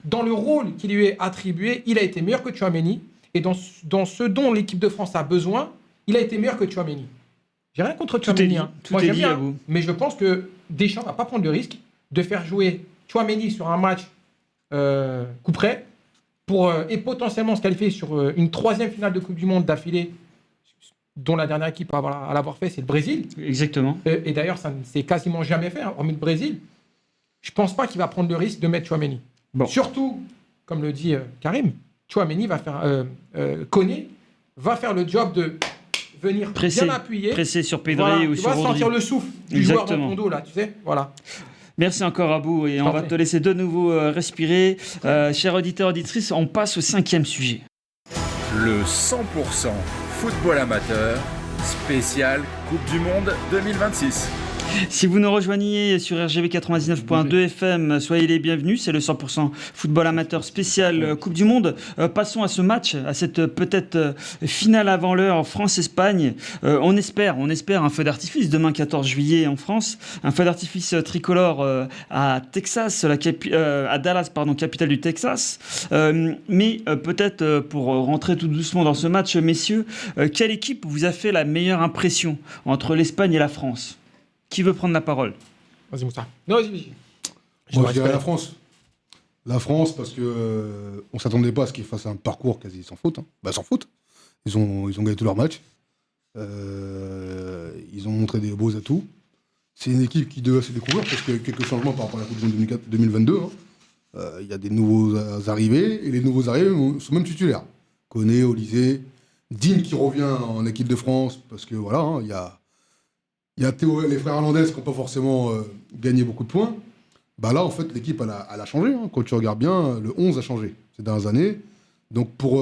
Dans le rôle qui lui est attribué, il a été meilleur que Chouameni. Et dans ce dont l'équipe de France a besoin, il a été meilleur que Chouameni. J'ai rien contre Tout est Chouameni. dit, Hein. tout Moi, est j'aime dit bien, à vous. mais je pense que Deschamps ne va pas prendre le risque de faire jouer Chouameni sur un match coup près et potentiellement se qualifier sur une troisième finale de Coupe du Monde d'affilée, dont la dernière équipe à l'avoir fait, c'est le Brésil. Exactement. Et d'ailleurs, ça ne s'est quasiment jamais fait, hormis le Brésil. Je ne pense pas qu'il va prendre le risque de mettre Chouameni. Bon. Surtout, comme le dit Karim, Chouameni va faire... Koné va faire le job de venir Pressé. bien appuyer. Pressé sur Pedri Voilà, ou tu sur vas Rodri. sentir le souffle du joueur dans Exactement. ton dos, là, tu sais. Voilà. Merci encore Abou et on t'en va prie. te laisser de nouveau respirer. Chers auditeurs, auditrices, on passe au 5e sujet. Le 100% football amateur, spécial Coupe du Monde 2026. Si vous nous rejoignez sur RGV 99.2 FM, soyez les bienvenus. C'est le 100% football amateur spécial Coupe du Monde. Passons à ce match, à cette peut-être finale avant l'heure France-Espagne. On espère un feu d'artifice demain 14 juillet en France. Un feu d'artifice tricolore à Texas, à Dallas, capitale du Texas. Mais peut-être pour rentrer tout doucement dans ce match, messieurs, quelle équipe vous a fait la meilleure impression entre l'Espagne et la France ? Qui veut prendre la parole? Vas-y, Moussa. Non, vas-y. Moi, je dirais la France. La France, parce que on s'attendait pas à ce qu'ils fassent un parcours quasi sans faute. Hein. Sans faute. Ils ont gagné tous leurs matchs. Ils ont montré des beaux atouts. C'est une équipe qui devait se découvrir parce qu'il y a eu quelques changements par rapport à la Coupe du Monde 2022. Hein. Il y a des nouveaux arrivés et les nouveaux arrivés sont même titulaires. Koné, Olysée, Digne qui revient en équipe de France parce que voilà, hein, il y a Théo, les frères Hernandez qui n'ont pas forcément gagné beaucoup de points. Là, en fait, l'équipe, elle a changé. Hein. Quand tu regardes bien, le 11 a changé ces dernières années. Donc, pour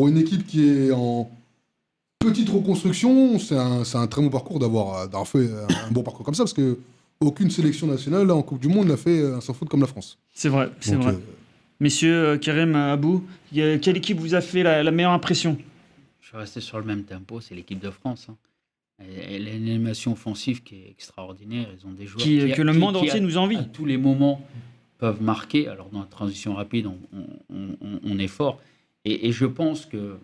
une équipe qui est en petite reconstruction, c'est un très bon parcours d'avoir fait un bon parcours comme ça, parce qu'aucune sélection nationale là, en Coupe du Monde n'a fait un sans faute comme la France. C'est vrai, c'est Donc, vrai. Messieurs, Karim, Abou, quelle équipe vous a fait la meilleure impression? Je vais rester sur le même tempo, c'est l'équipe de France. Hein. Elle a une animation offensive qui est extraordinaire. Ils ont des joueurs Que le monde entier nous envie. À tous les moments peuvent marquer. Alors dans la transition rapide, on est fort. Et je pense que,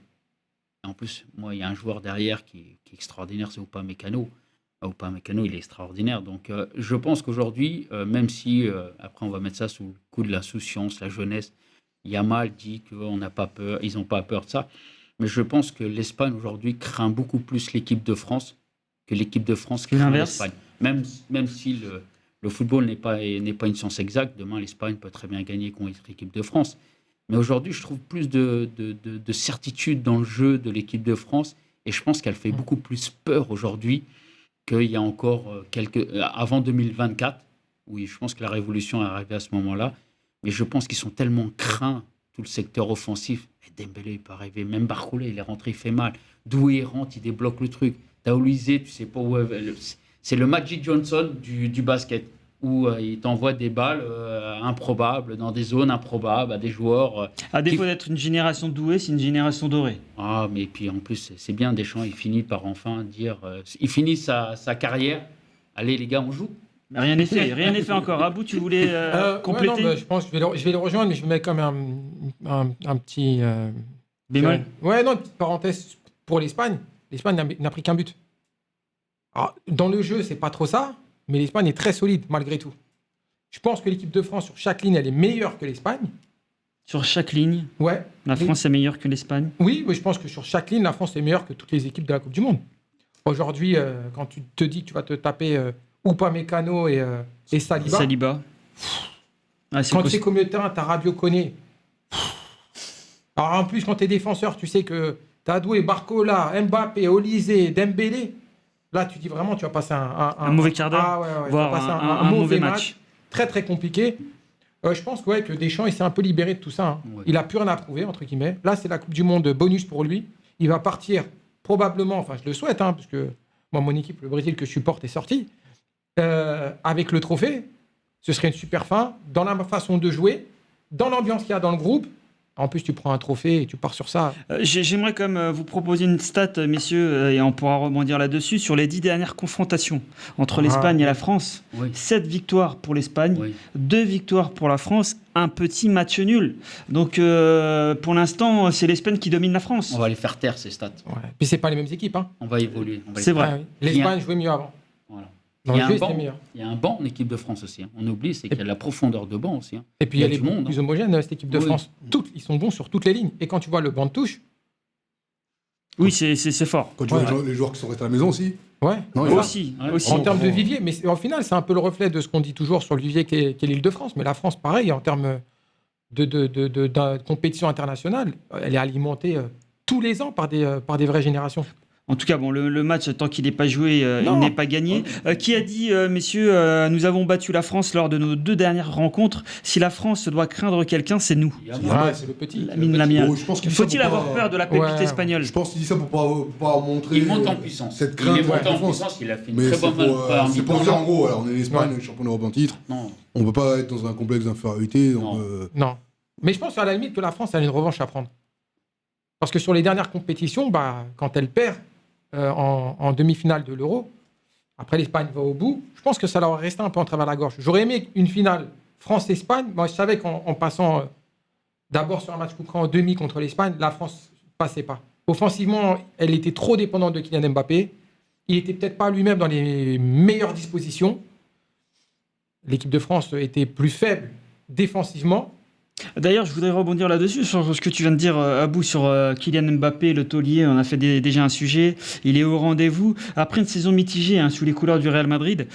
en plus, moi, il y a un joueur derrière qui est extraordinaire, c'est Upamecano. Upamecano, il est extraordinaire. Donc je pense qu'aujourd'hui, même si, après on va mettre ça sous le coup de l'insouciance, la jeunesse, Yamal dit qu'on n'a pas peur, ils n'ont pas peur de ça. Mais je pense que l'Espagne aujourd'hui craint beaucoup plus l'équipe de France que l'équipe de France Que craint l'inverse. l'Espagne. Même si le football n'est pas une science exacte, demain l'Espagne peut très bien gagner contre l'équipe de France. Mais aujourd'hui, je trouve plus de certitude dans le jeu de l'équipe de France et je pense qu'elle fait beaucoup plus peur aujourd'hui qu'il y a encore avant 2024. Oui, je pense que la révolution est arrivée à ce moment-là. Mais je pense qu'ils sont tellement craints, tout le secteur offensif. Et Dembélé, il peut arriver. Même Barcola, il est rentré, il fait mal. Doué, il rentre, il débloque le truc. T'as Olysée, tu sais pas où... C'est le Magic Johnson du basket, où il t'envoie des balles improbables, dans des zones improbables, à des joueurs... À défaut d'être une génération douée, c'est une génération dorée. Ah, mais puis en plus, c'est bien, Deschamps, il finit par enfin dire... il finit sa carrière. Allez, les gars, on joue. Mais rien n'est fait, rien n'est fait encore. Abou, tu voulais compléter ouais, non, je pense que je vais le rejoindre, mais je mets quand même un petit... bémol. Ouais, non, petite parenthèse pour l'Espagne. L'Espagne n'a pris qu'un but. Alors, dans le jeu, c'est pas trop ça, mais l'Espagne est très solide malgré tout. Je pense que l'équipe de France, sur chaque ligne, elle est meilleure que l'Espagne. Sur chaque ligne, Ouais. la France est meilleure que l'Espagne. Oui, je pense que sur chaque ligne, la France est meilleure que toutes les équipes de la Coupe du Monde. Aujourd'hui, quand tu te dis que tu vas te taper Upamecano et Saliba, Saliba. Ah, c'est quand tu costaud. sais qu'au milieu de terrain, tu as Rabiot, Koné. Alors en plus, quand tu es défenseur, tu sais que tu as Doué, Barcola, Mbappé, Olysée, Dembélé. Là, tu dis vraiment, tu vas passer Un mauvais quart d'heure, Ah, ouais, tu voire vas passer un mauvais match. Très, très compliqué. Je pense que Deschamps, il s'est un peu libéré de tout ça. Hein. Ouais. Il a plus rien à prouver, entre guillemets. Là, c'est la Coupe du Monde bonus pour lui. Il va partir probablement, enfin, je le souhaite, hein, parce que moi, mon équipe, le Brésil que je supporte, est sortie. Avec le trophée, ce serait une super fin. Dans la façon de jouer, dans l'ambiance qu'il y a dans le groupe. En plus, tu prends un trophée et tu pars sur ça. J'aimerais quand même vous proposer une stat, messieurs, et on pourra rebondir là-dessus, sur les 10 dernières confrontations entre l'Espagne et la France. Oui. 7 victoires pour l'Espagne, Oui. 2 victoires pour la France, un petit match nul. Donc, pour l'instant, c'est l'Espagne qui domine la France. On va les faire taire, ces stats. Ouais. Puis, c'est pas les mêmes équipes. Hein. On va évoluer. On va les C'est faire- vrai. Ah oui. L'Espagne jouait mieux avant. Voilà. Dans Il y le a jeu, un c'était banc. meilleur. Il y a un banc en équipe de France aussi. Hein. On oublie, c'est qu'il y a de la profondeur de banc aussi. Hein. Et puis, elle Il y est a du monde, plus homogène, cette équipe de Oui. France. Ils sont bons sur toutes les lignes. Et quand tu vois le banc de touche, Oui, c'est fort. Quand tu vois Ouais. les joueurs qui sont restés à la maison aussi. ouais. Non, il y a- Aussi, Ouais. aussi. En termes de vraiment. vivier, mais au final, c'est un peu le reflet de ce qu'on dit toujours sur le vivier qu'est l'Île-de-France. Mais la France, pareil, en termes de compétition internationale, elle est alimentée tous les ans par des vraies générations. En tout cas, bon, le match, tant qu'il n'est pas joué, il Non. n'est pas gagné. Qui a dit, messieurs, nous avons battu la France lors de nos 2 dernières rencontres. Si la France doit craindre quelqu'un, c'est nous. Il y a Ouais, moins- Ouais, c'est le petit. Lamine Lamia. Oh, je pense qu'il dit ça Faut-il pour avoir pas- peur de la pépite Ouais. espagnole? Je pense qu'il dit ça pour pas montrer Il monte en puissance. cette Il crainte est de la monté en France. puissance. Il a fait une Mais très c'est bonne pour, première c'est pour mi-temps. dire en gros, voilà, on est l'Espagne, champion d'Europe en titre. Non. On peut pas être dans un complexe d'infériorité. Non. Non. Mais je pense à la limite que la France a une revanche à prendre. Parce que sur les dernières compétitions, quand elle perd en demi-finale de l'Euro, après l'Espagne va au bout, je pense que ça leur est resté un peu en travers la gorge. J'aurais aimé une finale France-Espagne. Moi, je savais qu'en passant d'abord sur un match coup franc en demi contre l'Espagne, la France passait pas. Offensivement, elle était trop dépendante de Kylian Mbappé. Il était peut-être pas lui-même dans les meilleures dispositions. L'équipe de France était plus faible défensivement. D'ailleurs, je voudrais rebondir là-dessus, sur ce que tu viens de dire, Abou, sur Kylian Mbappé, le taulier. On a fait déjà un sujet. Il est au rendez-vous. Après une saison mitigée sous les couleurs du Real Madrid,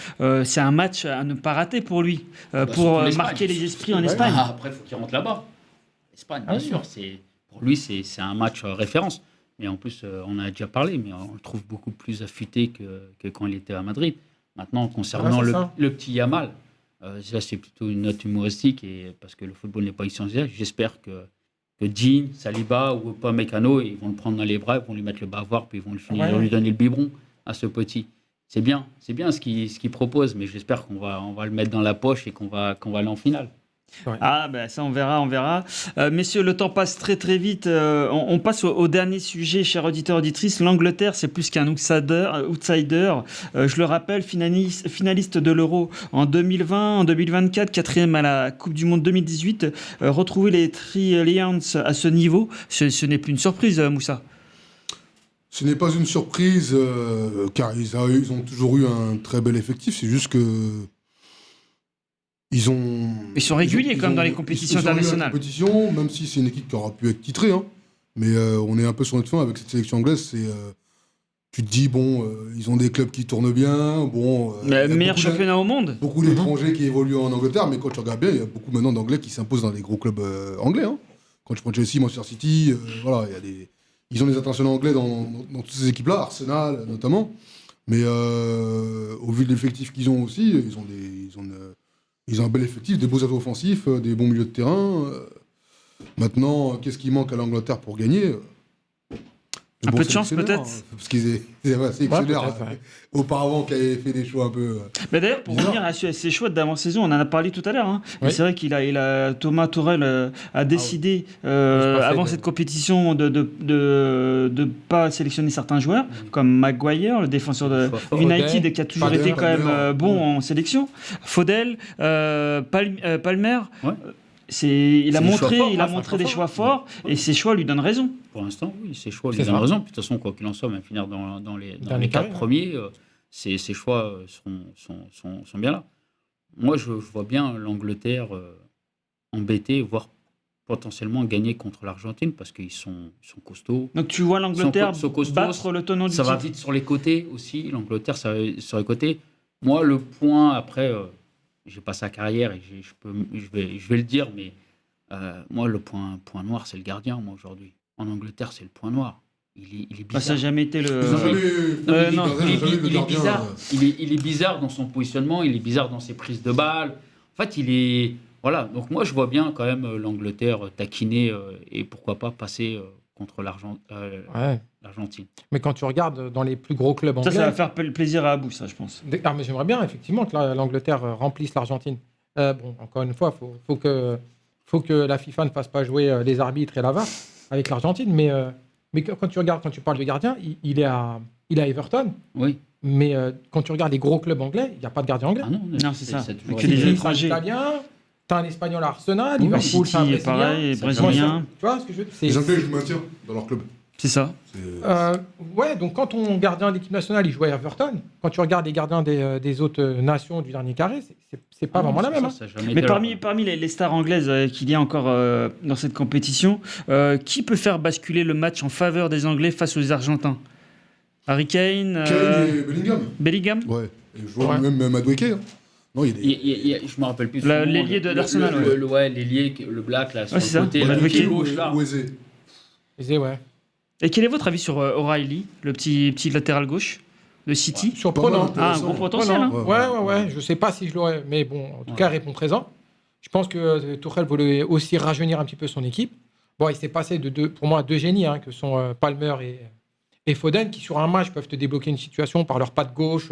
c'est un match à ne pas rater pour lui, pour surtout l'Espagne. marquer les esprits en Ouais. Espagne. Ah, après, il faut qu'il rentre là-bas. Espagne, bien Ah oui. sûr. Pour lui, c'est un match référence. Mais en plus, on a déjà parlé, mais on le trouve beaucoup plus affûté que quand il était à Madrid. Maintenant, concernant Ouais, c'est ça. le petit Yamal, ça c'est plutôt une note humoristique parce que le football n'est pas essentiel. J'espère que Jean, Saliba ou Upamecano, ils vont le prendre dans les bras, ils vont lui mettre le bavoir, puis ils vont Ouais. lui donner le biberon à ce petit. C'est bien ce qu'il propose, mais j'espère qu'on va le mettre dans la poche et qu'on va aller en finale. Ah, ben ça, on verra. Messieurs, le temps passe très très vite. On passe au dernier sujet, chers auditeurs, auditrices. L'Angleterre, c'est plus qu'un outsider. Je le rappelle, finaliste de l'Euro en 2020, en 2024, 4e à la Coupe du Monde 2018. Retrouver les Three Lions à ce niveau, ce n'est plus une surprise, Moussa. Ce n'est pas une surprise, car ils ont toujours eu un très bel effectif. C'est juste que ils sont réguliers comme dans les compétitions internationales. Compétition, même si c'est une équipe qui aura pu être titrée. Hein. Mais on est un peu sur notre fin avec cette sélection anglaise. Tu te dis, bon, ils ont des clubs qui tournent bien. Bon, il y a Meilleur beaucoup championnat au monde. beaucoup d'étrangers qui évoluent en Angleterre, mais quand tu regardes bien, il y a beaucoup maintenant d'Anglais qui s'imposent dans les gros clubs anglais. Hein. Quand tu prends Chelsea, Manchester City, voilà, ils ont des internationaux anglais dans toutes ces équipes-là, Arsenal notamment. Mais au vu de l'effectif qu'ils ont aussi, ils ont un bel effectif, des beaux atouts offensifs, des bons milieux de terrain. Maintenant, qu'est-ce qui manque à l'Angleterre pour gagner? Un peu de chance, peut-être. Parce qu'ils étaient assez sélectionneurs peut-être, ouais. auparavant qui avaient fait des choix un peu. Mais d'ailleurs, pour Bizarre. revenir à ces choix d'avant-saison, on en a parlé tout à l'heure. Hein. Oui. Et c'est vrai Thomas Tuchel a décidé, avant cette compétition, de pas sélectionner certains joueurs, comme Maguire, le défenseur de United, Foden, qui a toujours Foden, été quand même Palmer. bon en sélection. Fodel, Palmer. Ouais. Il a C'est des choix montré, forts, il a ouais, montré c'est un des choix choix forts, et ses choix lui donnent raison. Pour l'instant, oui, ses choix lui C'est donnent ça. raison. Puis, de toute façon, quoi qu'il en soit, même finir dans les Dernier 4 carré, premiers, ses choix sont bien là. Moi, je vois bien l'Angleterre embêtée, voire potentiellement gagner contre l'Argentine, parce qu'ils sont costauds. Donc tu vois l'Angleterre Sont costauds, battre le tenant du Ça va titre. vite sur les côtés aussi. L'Angleterre, ça va sur les côtés. Moi, le point, après, j'ai pas sa carrière et je vais le dire, mais moi, le point noir, c'est le gardien, moi, aujourd'hui. En Angleterre, c'est le point noir. Il est Bah, ça n'a bizarre. jamais été le. Ils ont jamais- Non, mais non. il est bizarre. Il est bizarre dans son positionnement, il est bizarre dans ses prises de balles. En fait, il est. Voilà. Donc, moi, je vois bien quand même l'Angleterre taquiner et pourquoi pas passer contre Ouais. l'Argentine. Mais quand tu regardes dans les plus gros clubs anglais. Ça va faire plaisir à Abou, ça, je pense. Ah, mais j'aimerais bien, effectivement, que l'Angleterre remplisse l'Argentine. Bon, encore une fois, faut que la FIFA ne fasse pas jouer les arbitres et la VAR avec l'Argentine. Mais quand tu parles de gardien, il est à Everton. Oui. Mais quand tu regardes les gros clubs anglais, il n'y a pas de gardien anglais. Ah non, Non, c'est ça. toujours Que été- des C'est un étrangers. Italien, t'as un Espagnol à Arsenal, Oui, Liverpool, c'est un City, Brésilien. pareil, Ça, brésilien. Tu vois ce que je veux dire Les Anglais jouent maintien dans leur club. C'est ça. Ouais, donc quand ton gardien d'équipe nationale il joue à Everton, quand tu regardes les gardiens des autres nations du dernier carré, c'est pas Ah non, vraiment la même. ça hein. a jamais Mais été parmi les stars anglaises qu'il y a encore dans cette compétition, qui peut faire basculer le match en faveur des Anglais face aux Argentins? Harry Kane, Kane et Bellingham. Vois Ouais. Et je vois Ouais. même Madueke. Hein. Non, il est. Je me rappelle plus. La- son nom, l'ailier d'Arsenal, ouais, l'ailier, le black là, sur Ouais, c'est le ça. côté, On a là, vu pied qui- gauche là. Ou Eze. Ouais. Et quel est votre avis sur O'Reilly, le petit latéral gauche de City? Surprenant. Pas mal, Ah, un gros intéressant. potentiel. Hein. Ouais. Je sais pas si je l'aurais, mais bon, en tout cas, répond présent. Je pense que Tuchel voulait aussi rajeunir un petit peu son équipe. Bon, il s'est passé pour moi, deux génies, que sont Palmer et Foden, qui sur un match peuvent te débloquer une situation par leur patte gauche,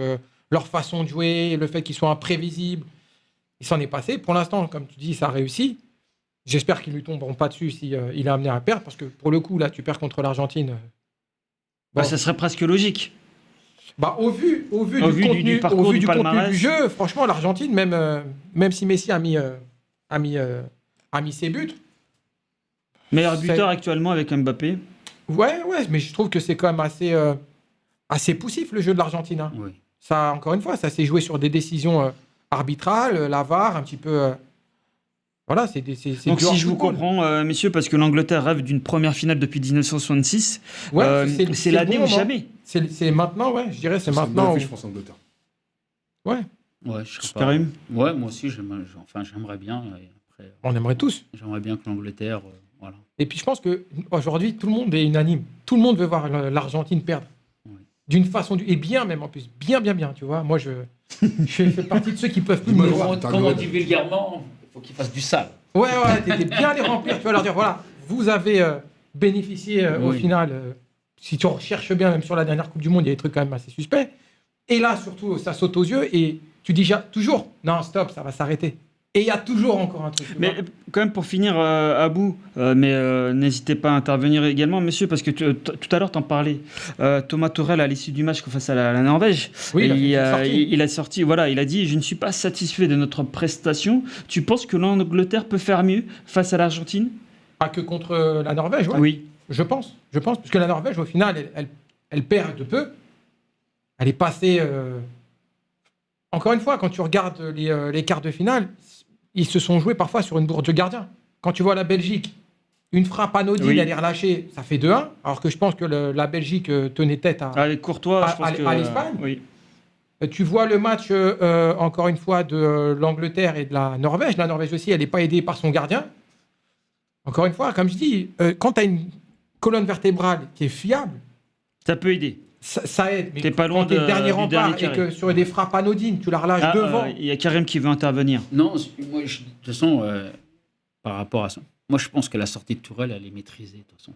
leur façon de jouer, le fait qu'ils soient imprévisibles. Il s'en est passé. Pour l'instant, comme tu dis, ça a réussi. J'espère qu'ils ne lui tomberont pas dessus si il est amené à perdre, parce que pour le coup, là, tu perds contre l'Argentine. Bah, Bon. ça serait presque logique. Au vu Au du vu contenu, du parcours, au vu du du contenu palmarès. du jeu, franchement, l'Argentine, même si Messi a mis ses buts, Meilleur C'est- buteur actuellement avec Mbappé. ouais, mais je trouve que c'est quand même assez poussif le jeu de l'Argentine. Hein. Oui. Ça, encore une fois, ça s'est joué sur des décisions arbitrales, la VAR, un petit peu. Voilà, c'est Donc du si je vous hors-football. comprends, messieurs, parce que l'Angleterre rêve d'une première finale depuis 1966, Ouais, c'est le l'année bon ou moment. jamais. C'est maintenant, ouais, je dirais, c'est une maintenant. bonne où- affiche, je pense, en Angleterre. Ouais, Ouais, je sais pas. Karim. Ouais, moi aussi, j'aimerais bien. Et après, on aimerait tous. j'aimerais bien que l'Angleterre, voilà. Et puis je pense qu'aujourd'hui, tout le monde est unanime. Tout le monde veut voir l'Argentine perdre. Oui. D'une façon, et bien même en plus. Bien, tu vois. Moi, je fais partie de ceux qui peuvent plus me Dis-moi, le voir. Laurent, Comme on dit vulgairement, il faut qu'ils fassent du sale. Ouais, t'étais bien les remplir. Tu vas leur dire, voilà, vous avez bénéficié au Oui. final. Si tu recherches bien, même sur la dernière Coupe du Monde, il y a des trucs quand même assez suspects. Et là, surtout, ça saute aux yeux et tu dis toujours, non, stop, ça va s'arrêter. Et il y a toujours encore un truc. tu Mais vois. quand même pour finir à bout, n'hésitez pas à intervenir également, messieurs, parce que tout à l'heure t'en parlais. Thomas Tuchel à l'issue du match face à la Norvège, Oui, il a fait une sortie. il a sorti, voilà, il a dit je ne suis pas satisfait de notre prestation. Tu penses que l'Angleterre peut faire mieux face à l'Argentine? Pas que contre la Norvège, ouais. Oui. Je pense, parce que la Norvège, au final, elle perd de peu. Elle est passée. Encore une fois, quand tu regardes les quarts de finale, ils se sont joués parfois sur une bourde de gardien. Quand tu vois la Belgique, une frappe anodine, Oui. elle est relâchée, ça fait 2-1. Alors que je pense que la Belgique tenait tête Avec Courtois, je pense que... à l'Espagne. Oui. Tu vois le match, encore une fois, de l'Angleterre et de la Norvège. La Norvège aussi, elle n'est pas aidée par son gardien. Encore une fois, comme je dis, quand tu as une colonne vertébrale qui est fiable, Ça peut aider. ça aide. Mais T'es pas loin quand tu es le dernier du rempart dernier et carré. que sur des frappes anodines, tu la relâches devant. Il y a Karim qui veut intervenir. Non, moi, de toute façon, par rapport à ça, moi je pense que la sortie de Tourelle, elle est maîtrisée de toute façon.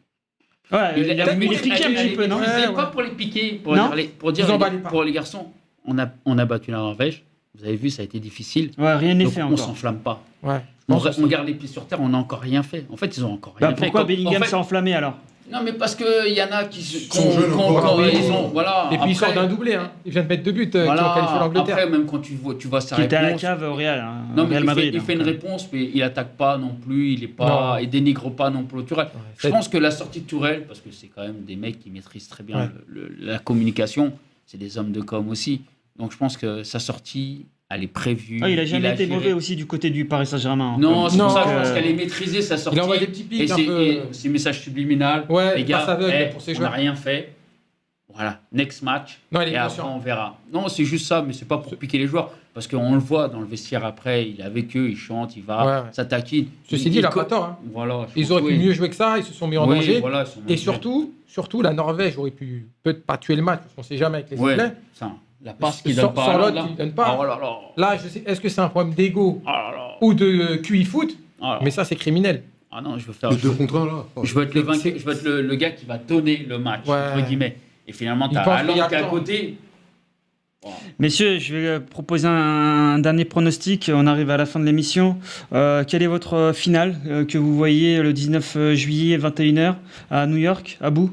Ouais, il a voulu les piquer un petit peu, non? Ouais. Pas pour les piquer, Non. pour dire Vous emballez pas. pour les garçons, on a battu la Norvège. Vous avez vu, ça a été difficile. Ouais, rien n'est Donc fait on encore. s'enflamme pas. Ouais. On garde les pieds sur terre, on n'a encore rien fait. En fait, ils ont encore rien fait. Pourquoi Comme- Bellingham en fait- s'est enflammé alors? Non, mais parce qu'il y en a qui sont jeunes encore. voilà. Et puis il sort Après- d'un doublé. Hein. Il vient de mettre 2 buts qui ont Voilà, qualifié l'Angleterre. après, même quand tu vois sa Qui était à la réponse. cave au Real, hein, Non, au mais Real Madrid. il fait une hein. réponse, mais il attaque pas non plus, il dénigre pas non plus Tourelle. Je c'est- pense que la sortie de Tourelle, parce que c'est quand même des mecs qui maîtrisent très bien Ouais. la communication, c'est des hommes de com aussi. Donc je pense que sa sortie, elle est prévue. Ah, il a jamais été géré. mauvais aussi du côté du Paris Saint-Germain. hein. Non, c'est pour Non, ça que je euh, pense qu'elle est maîtrisée, sa sortie. Il envoie des petits pics et un c'est peu. et c'est message subliminal. Ouais, les il gars, passe aveugle pour ses on n'a joueurs. rien fait. Voilà, next match. Non, il est Et après, conscient. on verra. Non, c'est juste ça, mais c'est pas pour piquer les joueurs. Parce qu'on le voit dans le vestiaire après, il est avec eux, il chante, il va, Ouais, ouais. ça taquine. Ceci dit, il a pas tort. Hein. Voilà, je Ils pense auraient que pu oui. mieux jouer que ça, ils se sont mis en Oui, danger. voilà, ils sont Et mieux surtout, la Norvège aurait pu peut-être pas tuer le match, parce qu'on sait jamais avec les joués. Ouais, Anglais. ça, la passe Sans- qui donne pas. sans alors l'autre là. qui donne pas. Oh là là. Là, je sais, est-ce que c'est un problème d'ego Oh là là. ou de QI foot? Oh là là. Mais ça, c'est criminel. Ah non, je veux faire. Le Je 2 contre 1 là. veux être le vainqueur, je veux être le gars qui va donner le match, Ouais. entre guillemets. Et finalement, Il t'as pense qu'il y Haaland a qui est à le temps. côté. Messieurs, je vais proposer un dernier pronostic. On arrive à la fin de l'émission. Quelle est votre finale que vous voyez le 19 juillet 21h à New York, à Bou?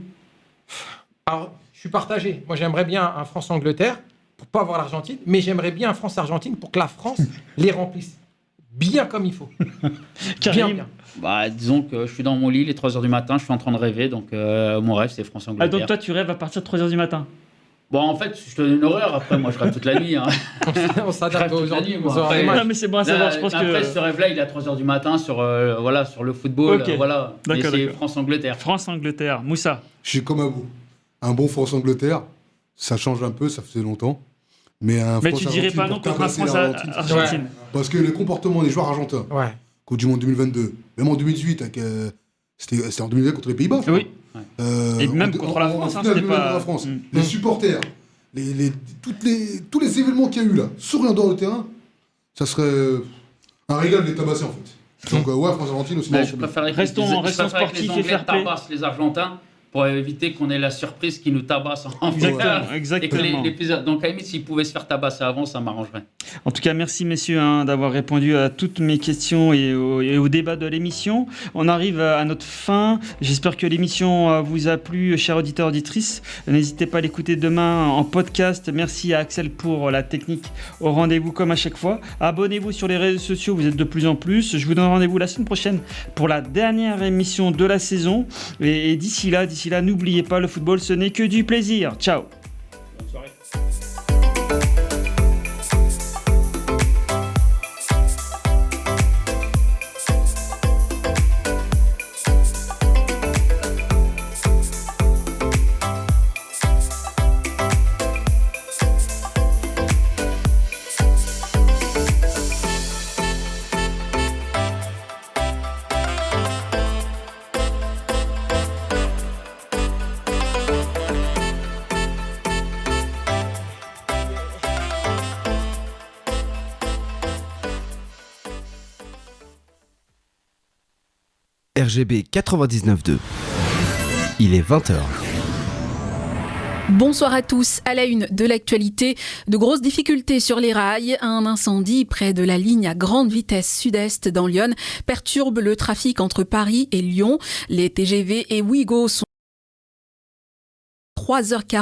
Alors, je suis partagé. Moi, j'aimerais bien un France-Angleterre pour pas avoir l'Argentine, mais j'aimerais bien un France-Argentine pour que la France les remplisse bien comme il faut. Bien, Karim. bien. Bah, disons que je suis dans mon lit, les 3h du matin, je suis en train de rêver, donc mon rêve c'est Ah, France-Angleterre. donc toi, tu rêves à partir de 3h du matin? Bon, en fait, je te donne une horreur, après moi je rêve toute la nuit. Hein. On s'adapte Je rêve toute la aux nuit, moi. horaires des Après, matchs. Non, mais c'est bon à savoir. Je pense Après, que ce rêve-là, il est à 3h du matin sur, sur le football, Ok. voilà. Mais D'accord, c'est d'accord. France-Angleterre. France-Angleterre. Moussa. Je suis comme à vous. Un bon France-Angleterre, ça change un peu, ça faisait longtemps. Mais Mais tu dirais pas non contre un France-Argentine. France-Argentine. Parce que le comportement des joueurs argentins, Ouais. Coupe du Monde 2022, même en 2018, avec, c'était en 2020 contre les Pays-Bas. je Oui. crois. Et même en- contre la en France, hein, finale c'était de pas- la France. Mm. Les supporters, tous les événements qu'il y a eu là, sur et en dehors du terrain, ça serait un régal de les tabasser en fait. Donc ouais, France-Argentine aussi. Mais non, je c'est préférerais que Restons- je restons préférerais que les sportifs et Anglais fair play. tabassent les Argentins pour éviter qu'on ait la surprise qui nous tabasse en Exactement, finale. Et que exactement. donc à la limite, s'ils pouvaient se faire tabasser avant, ça m'arrangerait. En tout cas, merci messieurs d'avoir répondu à toutes mes questions et au débat de l'émission. On arrive à notre fin. J'espère que l'émission vous a plu, chers auditeurs, auditrices. N'hésitez pas à l'écouter demain en podcast. Merci à Axel pour la technique au rendez-vous comme à chaque fois. Abonnez-vous sur les réseaux sociaux, vous êtes de plus en plus. Je vous donne rendez-vous la semaine prochaine pour la dernière émission de la saison. Et d'ici là, n'oubliez pas, le football, ce n'est que du plaisir. Ciao. Bonne soirée. RGB 99.2. Il est 20h. Bonsoir à tous. À la une de l'actualité, de grosses difficultés sur les rails. Un incendie près de la ligne à grande vitesse sud-est dans l'Yonne perturbe le trafic entre Paris et Lyon. Les TGV et Ouigo sont 3h40.